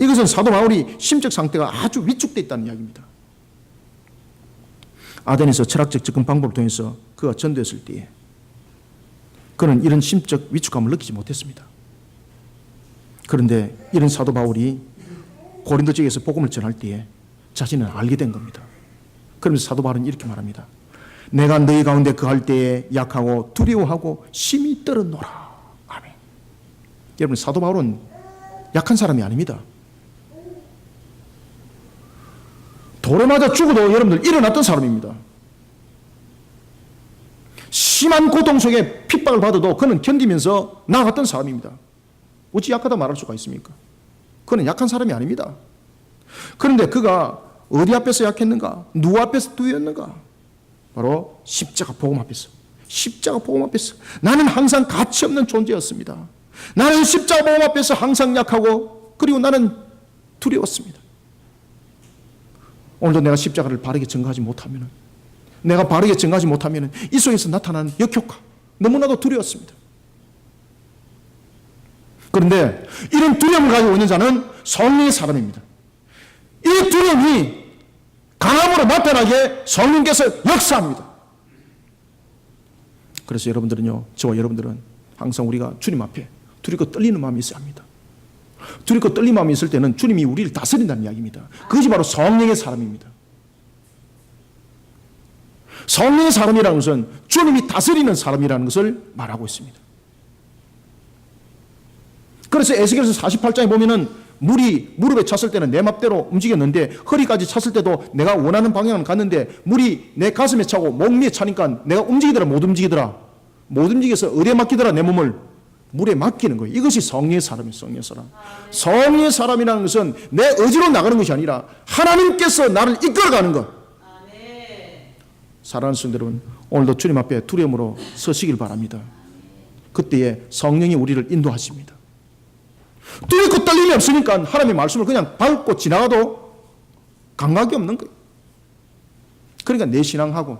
이것은 사도 바울이 심적 상태가 아주 위축되어 있다는 이야기입니다. 아덴에서 철학적 접근 방법을 통해서 그가 전도했을 때에 그는 이런 심적 위축감을 느끼지 못했습니다. 그런데 이런 사도 바울이 고린도 지역에서 복음을 전할 때에 자신을 알게 된 겁니다. 그러면서 사도 바울은 이렇게 말합니다. 내가 너희 가운데 거할 때에 약하고 두려워하고 심히 떨었노라. 아멘. 여러분, 사도 바울은 약한 사람이 아닙니다. 돌에 맞아 죽어도 여러분들 일어났던 사람입니다. 심한 고통 속에 핍박을 받아도 그는 견디면서 나아갔던 사람입니다. 어찌 약하다 말할 수가 있습니까? 그는 약한 사람이 아닙니다. 그런데 그가 어디 앞에서 약했는가? 누구 앞에서 두였는가? 바로 십자가 복음 앞에서. 십자가 복음 앞에서. 나는 항상 가치없는 존재였습니다. 나는 십자가 복음 앞에서 항상 약하고, 그리고 나는 두려웠습니다. 오늘도 내가 십자가를 바르게 증거하지 못하면, 내가 바르게 증거하지 못하면 이 속에서 나타나는 역효과, 너무나도 두려웠습니다. 그런데 이런 두려움을 가지고 있는 자는 성령의 사람입니다. 이 두려움이 강함으로 나타나게 성령께서 역사합니다. 그래서 여러분들은요, 저와 여러분들은 항상 우리가 주님 앞에 두렵고 떨리는 마음이 있어야 합니다. 두렵고 떨리는 마음이 있을 때는 주님이 우리를 다스린다는 이야기입니다. 그것이 바로 성령의 사람입니다. 성령의 사람이라는 것은 주님이 다스리는 사람이라는 것을 말하고 있습니다. 그래서 에스겔서 48장에 보면은 물이 무릎에 찼을 때는 내 맘대로 움직였는데 허리까지 찼을 때도 내가 원하는 방향을 갔는데 물이 내 가슴에 차고 목 위에 차니까 내가 움직이더라 못 움직이더라, 못 움직여서 어디에 맡기더라 내 몸을 물에 맡기는 거예요. 이것이 성령의 사람이에요. 성령의 사람. 성령의 사람이라는 것은 내 의지로 나가는 것이 아니라 하나님께서 나를 이끌어가는 것. 사랑하는 성도 여러분, 오늘도 주님 앞에 두려움으로 서시길 바랍니다. 그때에 성령이 우리를 인도하십니다. 두렵고 떨림이 없으니까 하나님의 말씀을 그냥 밟고 지나가도 감각이 없는 거예요. 그러니까 내 신앙하고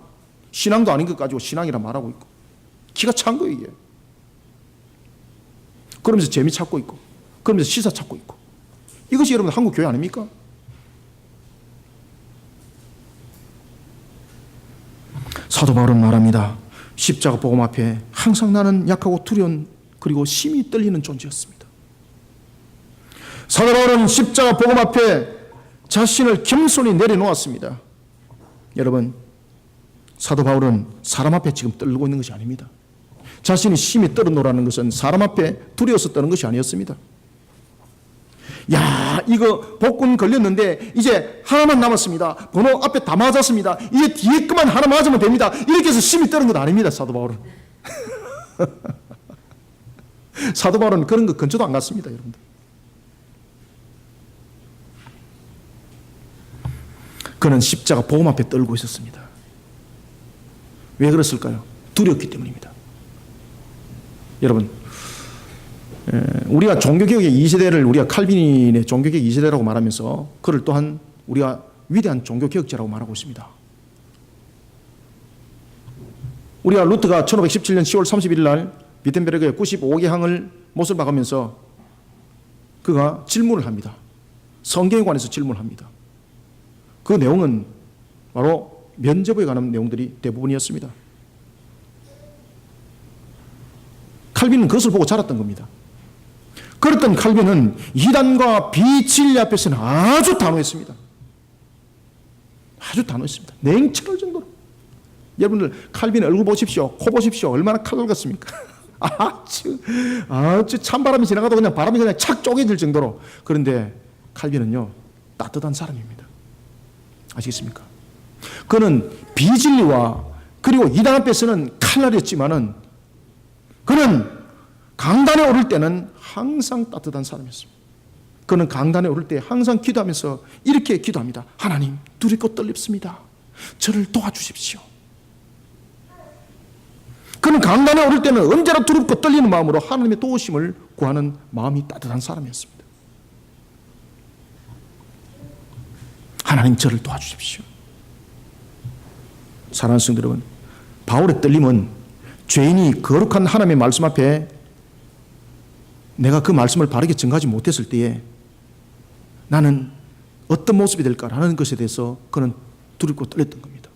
신앙도 아닌 것 가지고 신앙이라 말하고 있고 기가 찬 거예요. 이게. 그러면서 재미 찾고 있고 그러면서 시사 찾고 있고, 이것이 여러분 한국 교회 아닙니까? 사도 바울은 말합니다. 십자가 복음 앞에 항상 나는 약하고 두려운 그리고 심히 떨리는 존재였습니다. 사도 바울은 십자가 복음 앞에 자신을 겸손히 내려놓았습니다. 여러분, 사도 바울은 사람 앞에 지금 떨고 있는 것이 아닙니다. 자신이 심히 떨어노라는 것은 사람 앞에 두려워서 떠는 것이 아니었습니다. 야, 이거 복권 걸렸는데 이제 하나만 남았습니다. 번호 앞에 다 맞았습니다. 이제 뒤에 것만 하나 맞으면 됩니다. 이렇게 해서 심히 떠는 건 아닙니다. 사도 바울은. 사도 바울은 그런 거 근처도 안 갔습니다. 여러분들. 그는 십자가 복음 앞에 떨고 있었습니다. 왜 그랬을까요? 두렵기 때문입니다. 여러분, 우리가 종교개혁의 2세대를 우리가 칼빈의 종교개혁 2세대라고 말하면서 그를 또한 우리가 위대한 종교개혁자라고 말하고 있습니다. 우리가 루트가 1517년 10월 31일 날 비텐베르크의 95개 항을 못을 박으면서 그가 질문을 합니다. 성경에 관해서 질문을 합니다. 그 내용은 바로 면죄부에 관한 내용들이 대부분이었습니다. 칼빈은 그것을 보고 자랐던 겁니다. 그랬던 칼빈은 이단과 비진리 앞에서는 아주 단호했습니다. 아주 단호했습니다. 냉철할 정도로. 여러분들 칼빈 얼굴 보십시오. 코 보십시오. 얼마나 칼같습니까? 아주 찬바람이 지나가도 그냥 바람이 그냥 착 쪼개질 정도로. 그런데 칼빈은요, 따뜻한 사람입니다. 아시겠습니까? 그는 비진리와 그리고 이단 앞에서는 칼날이었지만은 그는 강단에 오를 때는 항상 따뜻한 사람이었습니다. 그는 강단에 오를 때 항상 기도하면서 이렇게 기도합니다. 하나님, 두렵고 떨립습니다. 저를 도와주십시오. 그는 강단에 오를 때는 언제나 두렵고 떨리는 마음으로 하나님의 도우심을 구하는 마음이 따뜻한 사람이었습니다. 하나님, 저를 도와주십시오. 사랑하는 성도 여러분, 바울의 떨림은 죄인이 거룩한 하나님의 말씀 앞에 내가 그 말씀을 바르게 전가하지 못했을 때에 나는 어떤 모습이 될까라는 것에 대해서 그는 두렵고 떨렸던 겁니다.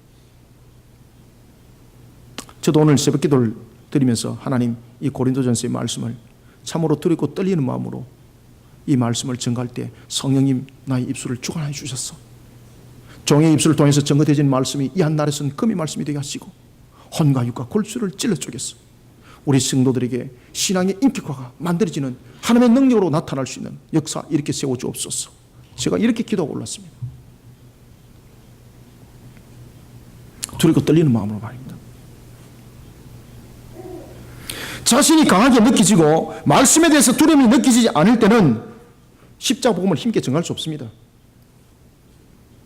저도 오늘 새벽 기도를 드리면서 하나님, 이 고린도전서의 말씀을 참으로 두렵고 떨리는 마음으로 이 말씀을 전가할 때 성령님 나의 입술을 주관하여 주셨어. 종의 입술을 통해서 전거되어진 말씀이 이 한 날에서는 금의 말씀이 되게 하시고 혼과 육과 골수를 찔러 쪼겠어. 우리 성도들에게 신앙의 인격화가 만들어지는 하나님의 능력으로 나타날 수 있는 역사 이렇게 세워주옵소서. 제가 이렇게 기도하고 올랐습니다. 두렵고 떨리는 마음으로 말입니다. 자신이 강하게 느껴지고 말씀에 대해서 두려움이 느껴지지 않을 때는 십자가 복음을 힘있게 전할 수 없습니다.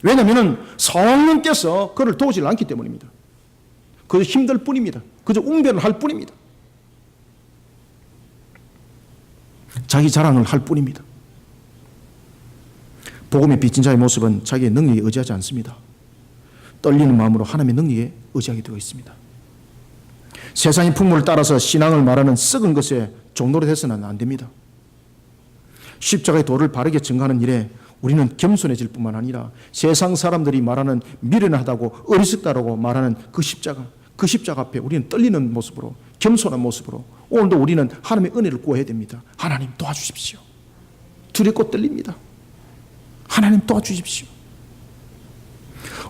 왜냐하면 성령께서 그를 도우지 않기 때문입니다. 그저 힘들 뿐입니다. 그저 웅변을 할 뿐입니다. 자기 자랑을 할 뿐입니다. 복음의 빚진 자의 모습은 자기의 능력에 의지하지 않습니다. 떨리는 마음으로 하나님의 능력에 의지하게 되어 있습니다. 세상의 풍물을 따라서 신앙을 말하는 썩은 것에 종노릇 해서는 안 됩니다. 십자가의 도를 바르게 전가하는 일에 우리는 겸손해질 뿐만 아니라 세상 사람들이 말하는 미련하다고 어리석다라고 말하는 그 십자가 앞에 우리는 떨리는 모습으로, 겸손한 모습으로 오늘도 우리는 하나님의 은혜를 구해야 됩니다. 하나님 도와주십시오. 두렵고 떨립니다. 하나님 도와주십시오.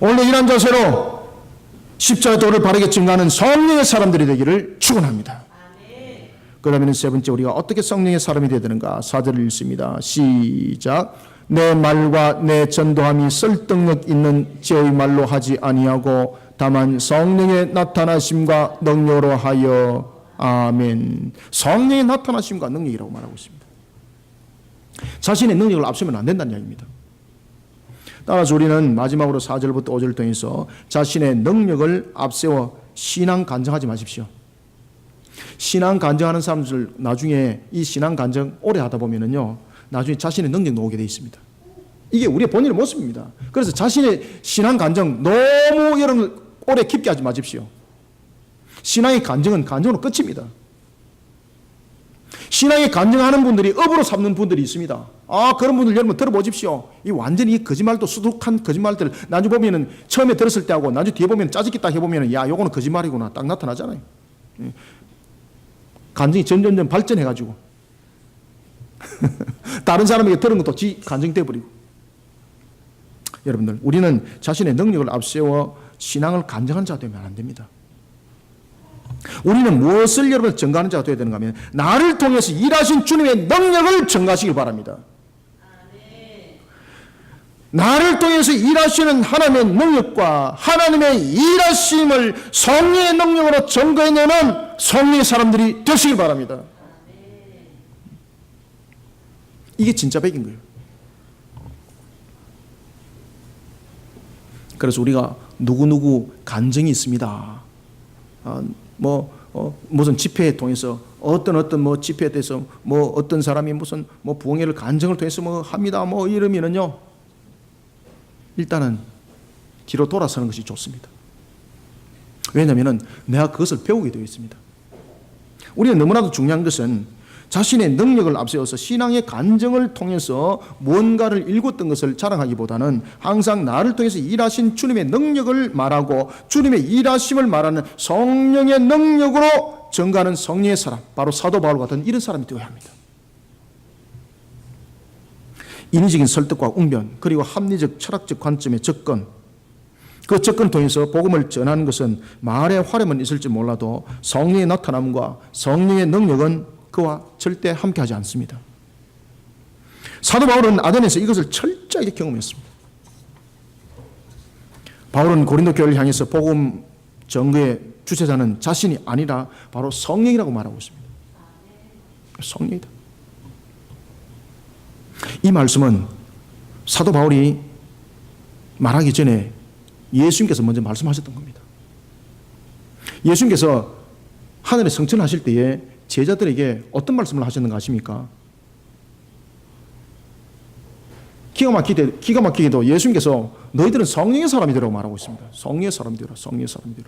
오늘 이런 자세로 십자가의 도를 바르게 증거하는 성령의 사람들이 되기를 축원합니다. 그러면 세 번째, 우리가 어떻게 성령의 사람이 되야 되는가? 4절을 읽습니다. 시작. 내 말과 내 전도함이 설득력 있는 지의 말로 하지 아니하고 다만 성령의 나타나심과 능력으로 하여. 아멘. 성령의 나타나심과 능력이라고 말하고 있습니다. 자신의 능력을 앞서면 안 된다는 이야기입니다. 따라서 우리는 마지막으로 4절부터 5절을 통해서 자신의 능력을 앞세워 신앙 간증하지 마십시오. 신앙 간증하는 사람들 나중에 이 신앙 간증 오래 하다 보면은요, 나중에 자신의 능력 놓게 되어 있습니다. 이게 우리의 본인의 모습입니다. 그래서 자신의 신앙 간증 너무 여러분 오래 깊게 하지 마십시오. 신앙의 간증은 간증으로 끝입니다. 신앙의 간증하는 분들이 업으로 삼는 분들이 있습니다. 그런 분들 여러분 들어보십시오. 이 완전히 거짓말도 수두룩한 거짓말들 나중에 보면은 처음에 들었을 때하고 나중에 뒤에 보면 짜집기 딱 해보면은 야, 요거는 거짓말이구나 딱 나타나잖아요. 간증이 점점점 발전해가지고 다른 사람에게 들은 것도 지 간증돼 버리고. 여러분들, 우리는 자신의 능력을 앞세워 신앙을 간증하는 자가 되면 안 됩니다. 우리는 무엇을 여러분 증거하는 자가 되어야 되는가 하면 나를 통해서 일하신 주님의 능력을 증거하시길 바랍니다. 나를 통해서 일하시는 하나님의 능력과 하나님의 일하심을 성령의 능력으로 증거해내는 성령의 사람들이 되시길 바랍니다. 이게 진짜 백인 거예요. 그래서 우리가 누구누구 간증이 있습니다. 무슨 집회에 통해서 어떤 집회에 대해서 어떤 사람이 무슨 부흥회를 간증을 통해서 합니다. 이러면은요, 일단은 뒤로 돌아서는 것이 좋습니다. 왜냐하면은 내가 그것을 배우게 되어 있습니다. 우리는 너무나도 중요한 것은 자신의 능력을 앞세워서 신앙의 간증을 통해서 무언가를 일궜던 것을 자랑하기보다는 항상 나를 통해서 일하신 주님의 능력을 말하고 주님의 일하심을 말하는 성령의 능력으로 증거하는 성령의 사람, 바로 사도 바울 같은 이런 사람이 되어야 합니다. 인위적인 설득과 웅변, 그리고 합리적 철학적 관점의 접근, 그 접근을 통해서 복음을 전하는 것은 말의 화려함은 있을지 몰라도 성령의 나타남과 성령의 능력은 그와 절대 함께하지 않습니다. 사도 바울은 아덴에서 이것을 철저하게 경험했습니다. 바울은 고린도 교회를 향해서 복음 전거의 주체자는 자신이 아니라 바로 성령이라고 말하고 있습니다. 성령이다. 이 말씀은 사도 바울이 말하기 전에 예수님께서 먼저 말씀하셨던 겁니다. 예수님께서 하늘에 성천하실 때에 제자들에게 어떤 말씀을 하셨는가 아십니까? 기가 막히게도 예수님께서 너희들은 성령의 사람이 되라고 말하고 있습니다. 성령의 사람이 되라, 성령의 사람이 되라.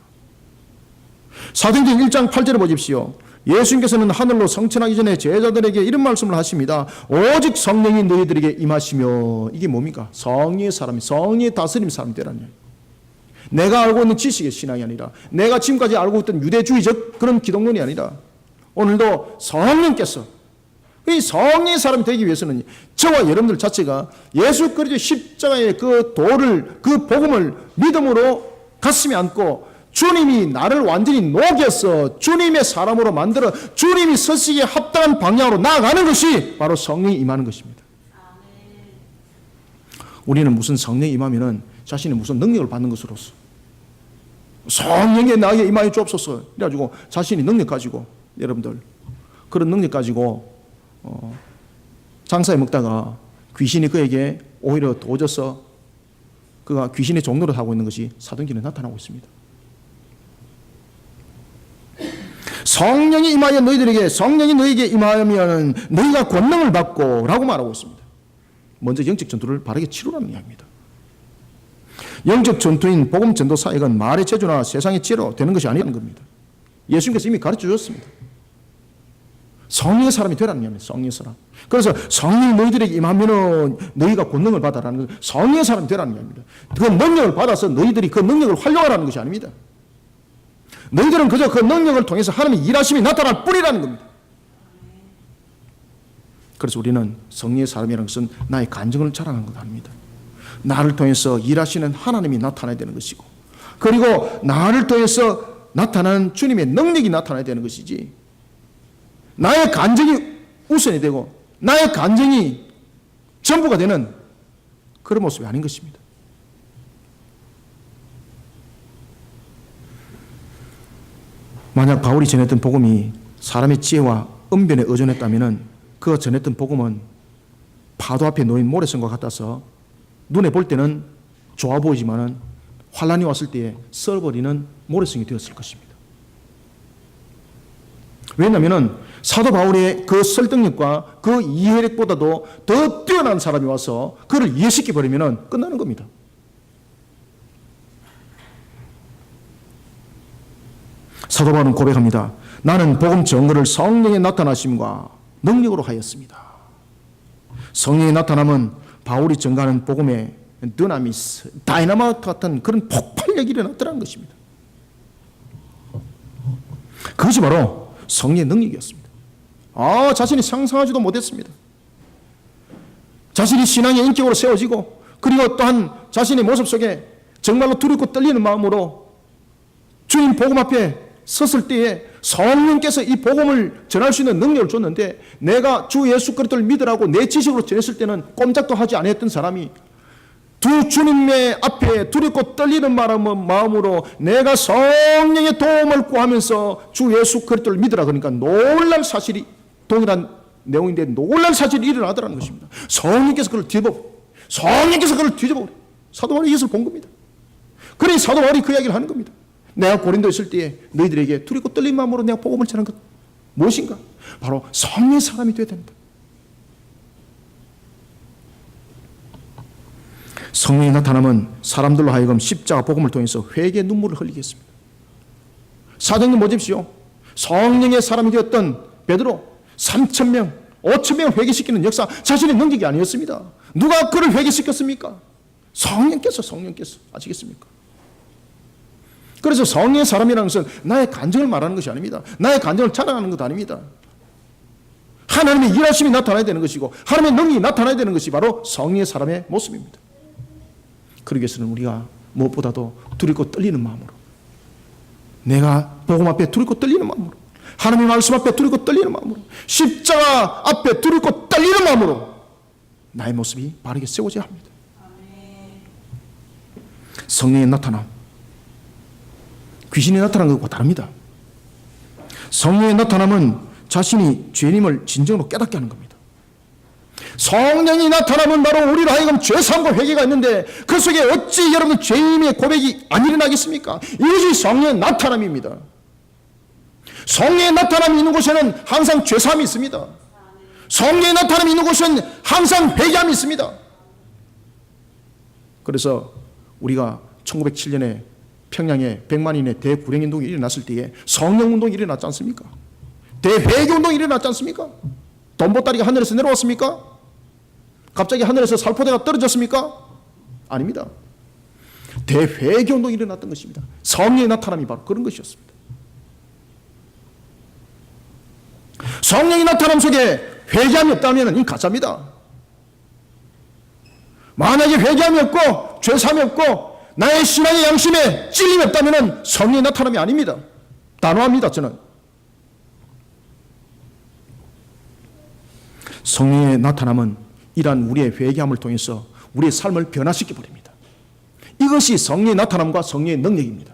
사도행전 1장 8절에 보십시오. 예수님께서는 하늘로 성천하기 전에 제자들에게 이런 말씀을 하십니다. 오직 성령이 너희들에게 임하시며, 이게 뭡니까? 성령의 사람이, 성령의 다스림 사람이 되라는 거예요. 내가 알고 있는 지식의 신앙이 아니라, 내가 지금까지 알고 있던 유대주의적 그런 기독론이 아니라, 오늘도 성령께서, 이 성령의 사람이 되기 위해서는 저와 여러분들 자체가 예수 그리스도의 십자가의 그 도를, 그 복음을 믿음으로 가슴에 안고 주님이 나를 완전히 녹여서 주님의 사람으로 만들어 주님이 서시기에 합당한 방향으로 나아가는 것이 바로 성령이 임하는 것입니다. 우리는 무슨 성령이 임하면은 자신이 무슨 능력을 받는 것으로서 성령에 나에게 임하여 주옵소서 이래가지고 자신이 능력 가지고, 여러분들 그런 능력 가지고 장사해 먹다가 귀신이 그에게 오히려 도져서 그가 귀신의 종로를 하고 있는 것이 사도행전에 나타나고 있습니다. 성령이 임하여 너희들에게, 성령이 너희에게 임하면 너희가 권능을 받고 라고 말하고 있습니다. 먼저 영적 전투를 바르게 치르라는 이야기입니다. 영적 전투인 복음 전도 사역은 말의 재주나 세상의 지혜로 되는 것이 아니라는 겁니다. 예수님께서 이미 가르쳐 주셨습니다. 성령의 사람이 되라는 이야기입니다. 성령의 사람. 그래서 성령이 너희들에게 임하면은 너희가 권능을 받아라는 것, 성령의 사람이 되라는 이야기입니다. 그 능력을 받아서 너희들이 그 능력을 활용하라는 것이 아닙니다. 너희들은 그저 그 능력을 통해서 하나님의 일하심이 나타날 뿐이라는 겁니다. 그래서 우리는 성령의 사람이라는 것은 나의 간증을 자랑하는 것 아닙니다. 나를 통해서 일하시는 하나님이 나타나야 되는 것이고, 그리고 나를 통해서 나타나는 주님의 능력이 나타나야 되는 것이지, 나의 간증이 우선이 되고 나의 간증이 전부가 되는 그런 모습이 아닌 것입니다. 만약 바울이 전했던 복음이 사람의 지혜와 언변에 의존했다면 그가 전했던 복음은 파도 앞에 놓인 모래성과 같아서 눈에 볼 때는 좋아 보이지만 환란이 왔을 때에 썰어버리는 모래성이 되었을 것입니다. 왜냐하면 사도 바울의 그 설득력과 그 이해력보다도 더 뛰어난 사람이 와서 그를 이해시켜버리면 끝나는 겁니다. 사도 바울은 고백합니다. 나는 복음 전거를 성령의 나타나심과 능력으로 하였습니다. 성령의 나타남은 바울이 전가하는 복음의 드나미스, 다이나마이트 같은 그런 폭발력이 일어났다는 것입니다. 그것이 바로 성령의 능력이었습니다. 자신이 상상하지도 못했습니다. 자신이 신앙의 인격으로 세워지고, 그리고 또한 자신의 모습 속에 정말로 두렵고 떨리는 마음으로 주님 복음 앞에 섰을 때에 성령께서 이 복음을 전할 수 있는 능력을 줬는데, 내가 주 예수 그리스도를 믿으라고 내 지식으로 전했을 때는 꼼짝도 하지 않았던 사람이 두 주님의 앞에 두렵고 떨리는 마음으로 내가 성령의 도움을 구하면서 주 예수 그리스도를 믿으라 그러니까 놀랄 사실이, 동일한 내용인데 놀랄 사실이 일어나더라는 것입니다. 성령께서 그를 뒤집어 사도 바울이 이것을 본 겁니다. 그러니 사도 바울이 그 이야기를 하는 겁니다. 내가 고린도에 있을 때에 너희들에게 두렵고 떨린 마음으로 내가 복음을 전한 것 무엇인가? 바로 성령의 사람이 되어야 된다. 성령이 나타나면 사람들로 하여금 십자가 복음을 통해서 회개의 눈물을 흘리게 했습니다. 사도행전 보십시오. 성령의 사람이 되었던 베드로 3,000명, 5,000명을 회개시키는 역사, 자신의 능력이 아니었습니다. 누가 그를 회개시켰습니까? 성령께서 아시겠습니까? 그래서 성령의 사람이라는 것은 나의 간증을 말하는 것이 아닙니다. 나의 간증을 자랑하는 것도 아닙니다. 하나님의 일하심이 나타나야 되는 것이고 하나님의 능력이 나타나야 되는 것이 바로 성령의 사람의 모습입니다. 그러기 위해서는 우리가 무엇보다도 두렵고 떨리는 마음으로, 내가 복음 앞에 두렵고 떨리는 마음으로, 하나님의 말씀 앞에 두렵고 떨리는 마음으로, 십자가 앞에 두렵고 떨리는 마음으로 나의 모습이 바르게 세워져야 합니다. 성령의 나타남, 귀신이 나타난 것과 다릅니다. 성령의 나타남은 자신이 죄인임을 진정으로 깨닫게 하는 겁니다. 성령이 나타나면 바로 우리로 하여금 죄사함과 회개가 있는데 그 속에 어찌 여러분 죄인의 고백이 안 일어나겠습니까? 이것이 성령의 나타남입니다. 성령의 나타남이 있는 곳에는 항상 죄사함이 있습니다. 성령의 나타남이 있는 곳은 항상 회개함이 있습니다. 그래서 우리가 1907년에 평양에 100만인의 대구령운동이 일어났을 때에 성령운동이 일어났지 않습니까? 대회개운동이 일어났지 않습니까? 돈보따리가 하늘에서 내려왔습니까? 갑자기 하늘에서 살포대가 떨어졌습니까? 아닙니다. 대회개운동이 일어났던 것입니다. 성령의 나타남이 바로 그런 것이었습니다. 성령의 나타남 속에 회개함이 없다면 이 가짜입니다. 만약에 회개함이 없고 죄사함이 없고 나의 신앙의 양심에 찔림이 없다면 성령의 나타남이 아닙니다. 단호합니다. 저는 성령의 나타남은 이러한 우리의 회개함을 통해서 우리의 삶을 변화시켜 버립니다. 이것이 성령의 나타남과 성령의 능력입니다.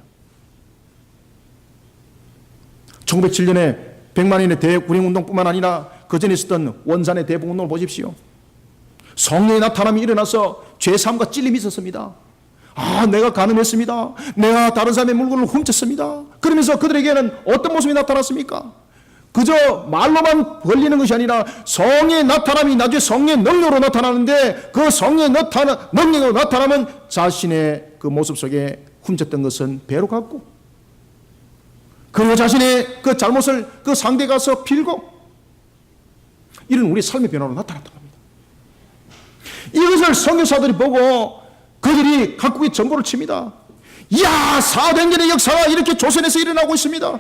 1907년에 100만인의 대구령운동뿐만 아니라 그 전에 있었던 원산의 대복운동을 보십시오. 성령의 나타남이 일어나서 죄사함과 찔림이 있었습니다. 내가 가늠했습니다. 내가 다른 사람의 물건을 훔쳤습니다. 그러면서 그들에게는 어떤 모습이 나타났습니까? 그저 말로만 걸리는 것이 아니라 성령의 나타남이 나중에 성령의 능력으로 나타나는데 그 성령의 능력으로 나타나면 자신의 그 모습 속에 훔쳤던 것은 배로 갖고 그 자신의 그 잘못을 그 상대에 가서 빌고 이런 우리 삶의 변화로 나타났던 겁니다. 이것을 선교사들이 보고 그들이 각국의 전보를 칩니다. 이야, 사도행전의 역사가 이렇게 조선에서 일어나고 있습니다.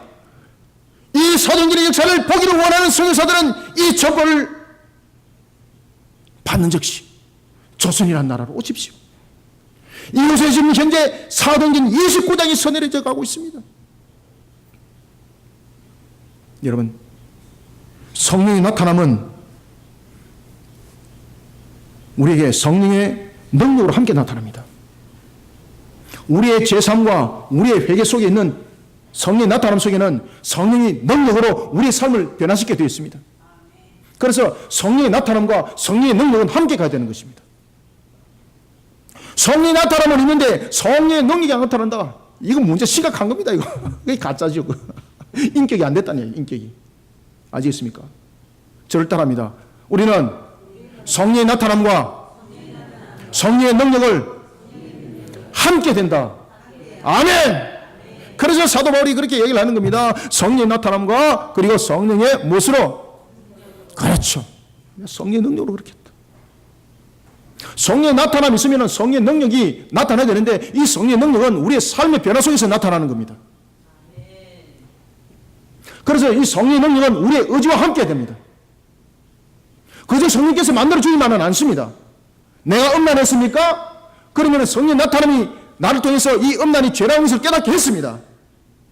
이 사도행전의 역사를 보기를 원하는 선교사들은 이 전보를 받는 즉시 조선이라는 나라로 오십시오. 이곳에 지금 현재 사도행전 29장이 서내려져 가고 있습니다. 여러분, 성령의 나타남은 우리에게 성령의 능력으로 함께 나타납니다. 우리의 죄사함과 우리의 회개 속에 있는 성령의 나타남 속에는 성령의 능력으로 우리의 삶을 변화시키게 되어 있습니다. 그래서 성령의 나타남과 성령의 능력은 함께 가야 되는 것입니다. 성령의 나타남은 있는데 성령의 능력이 안 나타난다. 이건 문제 심각한 겁니다. 이거 가짜죠. 인격이 안 됐다니, 인격이. 아시겠습니까? 저를 따라합니다. 우리는 성령의 나타남과 성령의 능력을 함께 된다. 아멘! 그래서 사도 바울이 그렇게 얘기를 하는 겁니다. 성령의 나타남과 그리고 성령의 무엇으로? 그렇죠. 성령의 능력으로 그렇게 했다. 성령의 나타남이 있으면 성령의 능력이 나타나야 되는데 이 성령의 능력은 우리의 삶의 변화 속에서 나타나는 겁니다. 그래서 이 성령의 능력은 우리의 의지와 함께 됩니다. 그저 성령께서 만들어주기만은 않습니다. 내가 음란했습니까? 그러면 성령의 나타남이 나를 통해서 이 음란이 죄라는 것을 깨닫게 했습니다.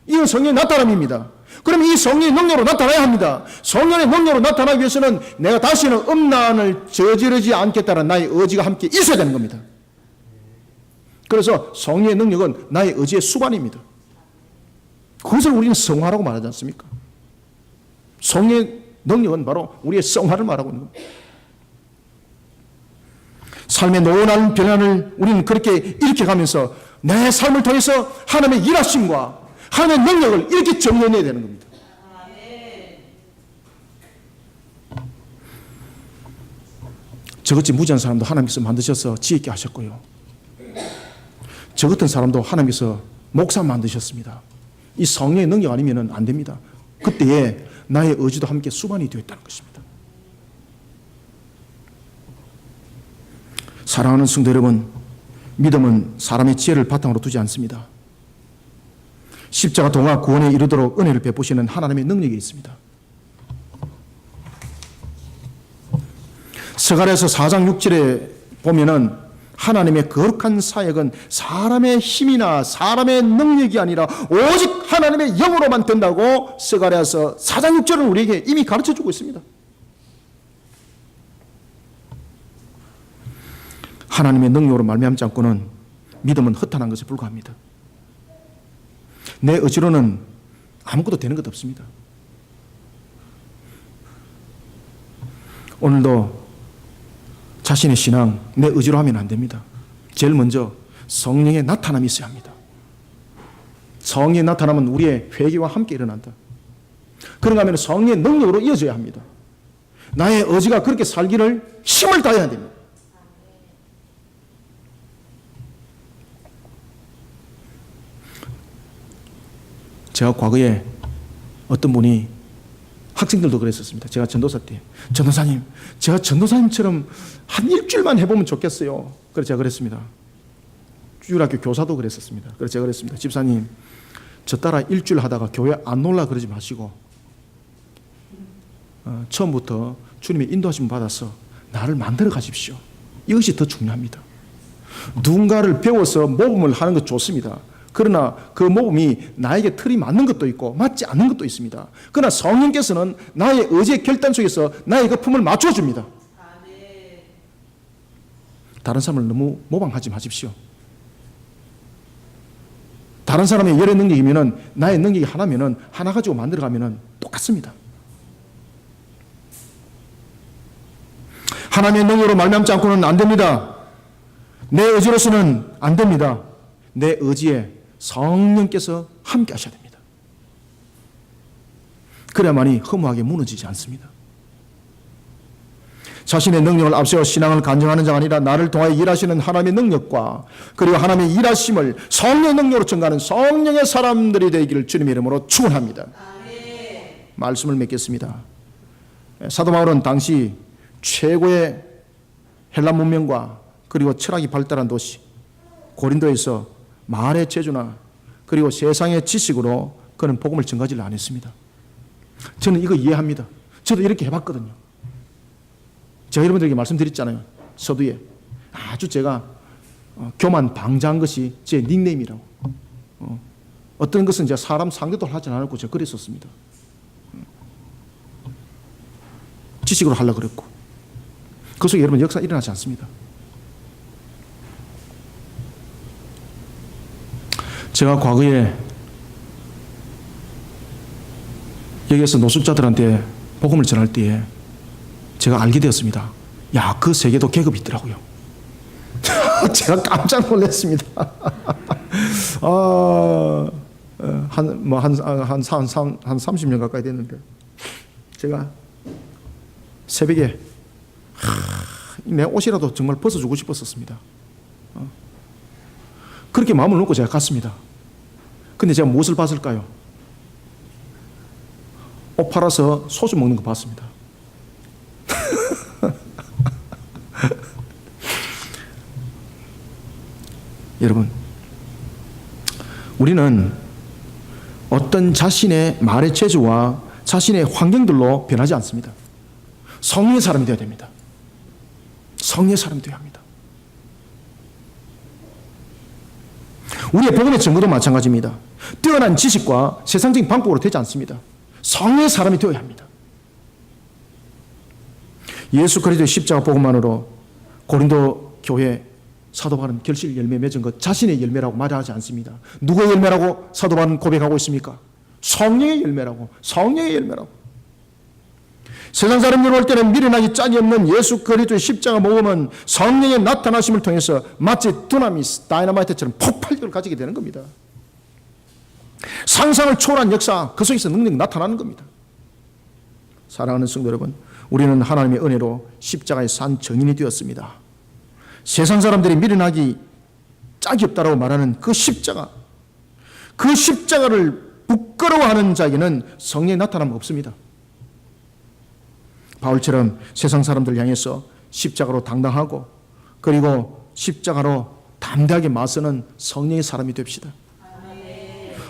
이건 성령의 나타남입니다. 그럼 이 성령의 능력으로 나타나야 합니다. 성령의 능력으로 나타나기 위해서는 내가 다시는 음란을 저지르지 않겠다는 나의 의지가 함께 있어야 되는 겁니다. 그래서 성령의 능력은 나의 의지의 수반입니다. 그것을 우리는 성화라고 말하지 않습니까? 성령의 능력은 바로 우리의 성화를 말하고 있는 겁니다. 삶의 노원한 변화를 우리는 그렇게 이렇게 가면서 내 삶을 통해서 하나님의 일하심과 하나님의 능력을 이렇게 정리해내야 되는 겁니다. 저같이 무지한 사람도 하나님께서 만드셔서 지혜있게 하셨고요. 저 같은 사람도 하나님께서 목사 만드셨습니다. 이 성령의 능력 아니면 안 됩니다. 그때에 나의 의지도 함께 수반이 되었다는 것입니다. 사랑하는 성도 여러분, 믿음은 사람의 지혜를 바탕으로 두지 않습니다. 십자가 동화 구원에 이르도록 은혜를 베푸시는 하나님의 능력이 있습니다. 스가랴서 4장 6절에 보면은 하나님의 거룩한 사역은 사람의 힘이나 사람의 능력이 아니라 오직 하나님의 영으로만 된다고 스가랴서 4장 6절은 우리에게 이미 가르쳐주고 있습니다. 하나님의 능력으로 말미암지 않고는 믿음은 허탄한 것에 불과합니다. 내 의지로는 아무것도 되는 것 없습니다. 오늘도 자신의 신앙 내 의지로 하면 안 됩니다. 제일 먼저 성령의 나타남이 있어야 합니다. 성령의 나타남은 우리의 회개와 함께 일어난다. 그런가 하면 성령의 능력으로 이어져야 합니다. 나의 의지가 그렇게 살기를 힘을 다해야 됩니다. 제가 과거에 어떤 분이, 학생들도 그랬었습니다. 제가 전도사 때, 전도사님, 제가 전도사님처럼 한 일주일만 해보면 좋겠어요. 그래서 제가 그랬습니다. 주일학교 교사도 그랬었습니다. 그래서 제가 그랬습니다. 집사님, 저 따라 일주일 하다가 교회 안 놀라 그러지 마시고 처음부터 주님의 인도하심 받아서 나를 만들어 가십시오. 이것이 더 중요합니다. 누군가를 배워서 모범을 하는 것 좋습니다. 그러나 그 모범이 나에게 틀이 맞는 것도 있고 맞지 않는 것도 있습니다. 그러나 성령께서는 나의 의지의 결단 속에서 나의 그 품을 맞춰줍니다. 다른 사람을 너무 모방하지 마십시오. 다른 사람의 열의 능력이면은 나의 능력이 하나면은 하나 가지고 만들어가면은 똑같습니다. 하나님의 능력으로 말미암지 않고는 안 됩니다. 내 의지로서는 안 됩니다. 내 의지에 성령께서 함께 하셔야 됩니다. 그래야만이 허무하게 무너지지 않습니다. 자신의 능력을 앞세워 신앙을 간증하는 자가 아니라 나를 통하여 일하시는 하나님의 능력과 그리고 하나님의 일하심을 성령의 능력으로 증가하는 성령의 사람들이 되기를 주님의 이름으로 축원합니다. 말씀을 맺겠습니다. 사도 바울은 당시 최고의 헬라 문명과 그리고 철학이 발달한 도시 고린도에서 말의 재주나 그리고 세상의 지식으로 그는 복음을 전가지를 안 했습니다. 저는 이거 이해합니다. 저도 이렇게 해봤거든요. 제가 여러분들에게 말씀드렸잖아요. 서두에 아주 제가 교만 방자한 것이 제 닉네임이라고. 어떤 것은 제가 사람 상대도 하지 않았고 제가 그랬었습니다. 지식으로 하려고 그랬고 그 속에 여러분 역사 일어나지 않습니다. 제가 과거에 여기에서 노숙자들한테 복음을 전할 때에 제가 알게 되었습니다. 야, 그 세계도 계급이 있더라고요. 제가 깜짝 놀랐습니다. 한 30년 가까이 됐는데 제가 새벽에 내 옷이라도 정말 벗어주고 싶었었습니다. 그렇게 마음을 놓고 제가 갔습니다. 근데 제가 무엇을 봤을까요? 옷 팔아서 소주 먹는 거 봤습니다. 여러분, 우리는 어떤 자신의 말의 재주와 자신의 환경들로 변하지 않습니다. 성령의 사람이 되어야 됩니다. 성령의 사람이 되어야 합니다. 우리의 복음의 증거도 마찬가지입니다. 뛰어난 지식과 세상적인 방법으로 되지 않습니다. 성령의 사람이 되어야 합니다. 예수 그리스도의 십자가 복음만으로 고린도 교회 사도 바울은 결실 열매 맺은 것 자신의 열매라고 말하지 않습니다. 누구의 열매라고 사도 바울은 고백하고 있습니까? 성령의 열매라고. 성령의 열매라고. 세상 사람들 볼 때는 미련하기 짝이 없는 예수 그리스도의 십자가 복음은 성령의 나타나심을 통해서 마치 두나미스, 다이너마이트처럼 폭발력을 가지게 되는 겁니다. 상상을 초월한 역사, 그 속에서 능력이 나타나는 겁니다. 사랑하는 성도 여러분, 우리는 하나님의 은혜로 십자가의 산 증인이 되었습니다. 세상 사람들이 미련하기 짝이 없다라고 말하는 그 십자가, 그 십자가를 부끄러워하는 자에게는 성령의 나타남이 없습니다. 바울처럼 세상 사람들 향해서 십자가로 당당하고 그리고 십자가로 담대하게 맞서는 성령의 사람이 됩시다.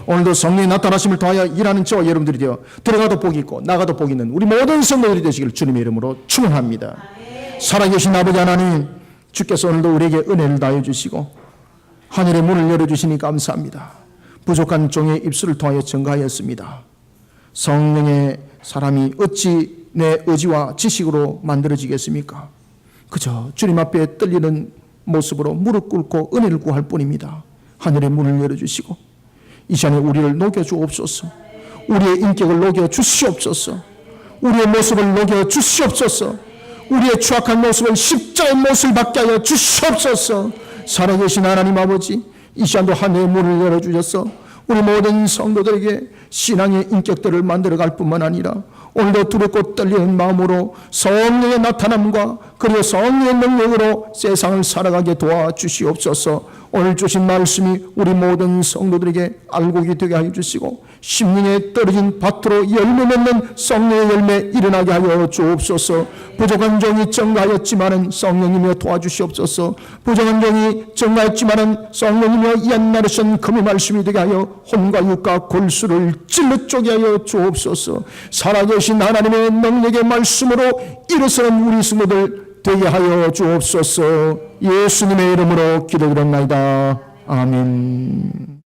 오늘도 성령의 나타나심을 통하여 일하는 저와 여러분들이 되어 들어가도 복이 있고 나가도 복이 있는 우리 모든 성도들이 되시기를 주님의 이름으로 축원합니다. 살아계신 아버지 하나님, 주께서 오늘도 우리에게 은혜를 다해 주시고 하늘의 문을 열어주시니 감사합니다. 부족한 종의 입술을 통하여 증가하였습니다. 성령의 사람이 어찌 내 의지와 지식으로 만들어지겠습니까? 그저 주님 앞에 떨리는 모습으로 무릎 꿇고 은혜를 구할 뿐입니다. 하늘의 문을 열어주시고 이 시간에 우리를 녹여주옵소서. 우리의 인격을 녹여주시옵소서. 우리의 모습을 녹여주시옵소서. 우리의 추악한 모습을 십자가의 모습을 받게 하여 주시옵소서. 살아계신 하나님 아버지, 이 시간도 하늘의 문을 열어주셔서 우리 모든 성도들에게 신앙의 인격들을 만들어갈 뿐만 아니라 오늘도 두렵고 떨리는 마음으로 성령의 나타남과 그리고 성령의 능력으로 세상을 살아가게 도와주시옵소서. 오늘 주신 말씀이 우리 모든 성도들에게 알곡이 되게 하여 주시고 심령에 떨어진 밭으로 열매 맺는 성령의 열매 일어나게 하여 주옵소서. 부족한 종이 정하였지만은 성령님이여 도와주시옵소서. 부족한 종이 정하였지만은 성령님이여 옛날에선 금의 말씀이 되게 하여 혼과 육과 골수를 찔러 쪼개 하여 주옵소서. 살아계신 하나님의 능력의 말씀으로 일어서는 우리 성도들 되게 하여 주옵소서. 예수님의 이름으로 기도드립니다. 아멘.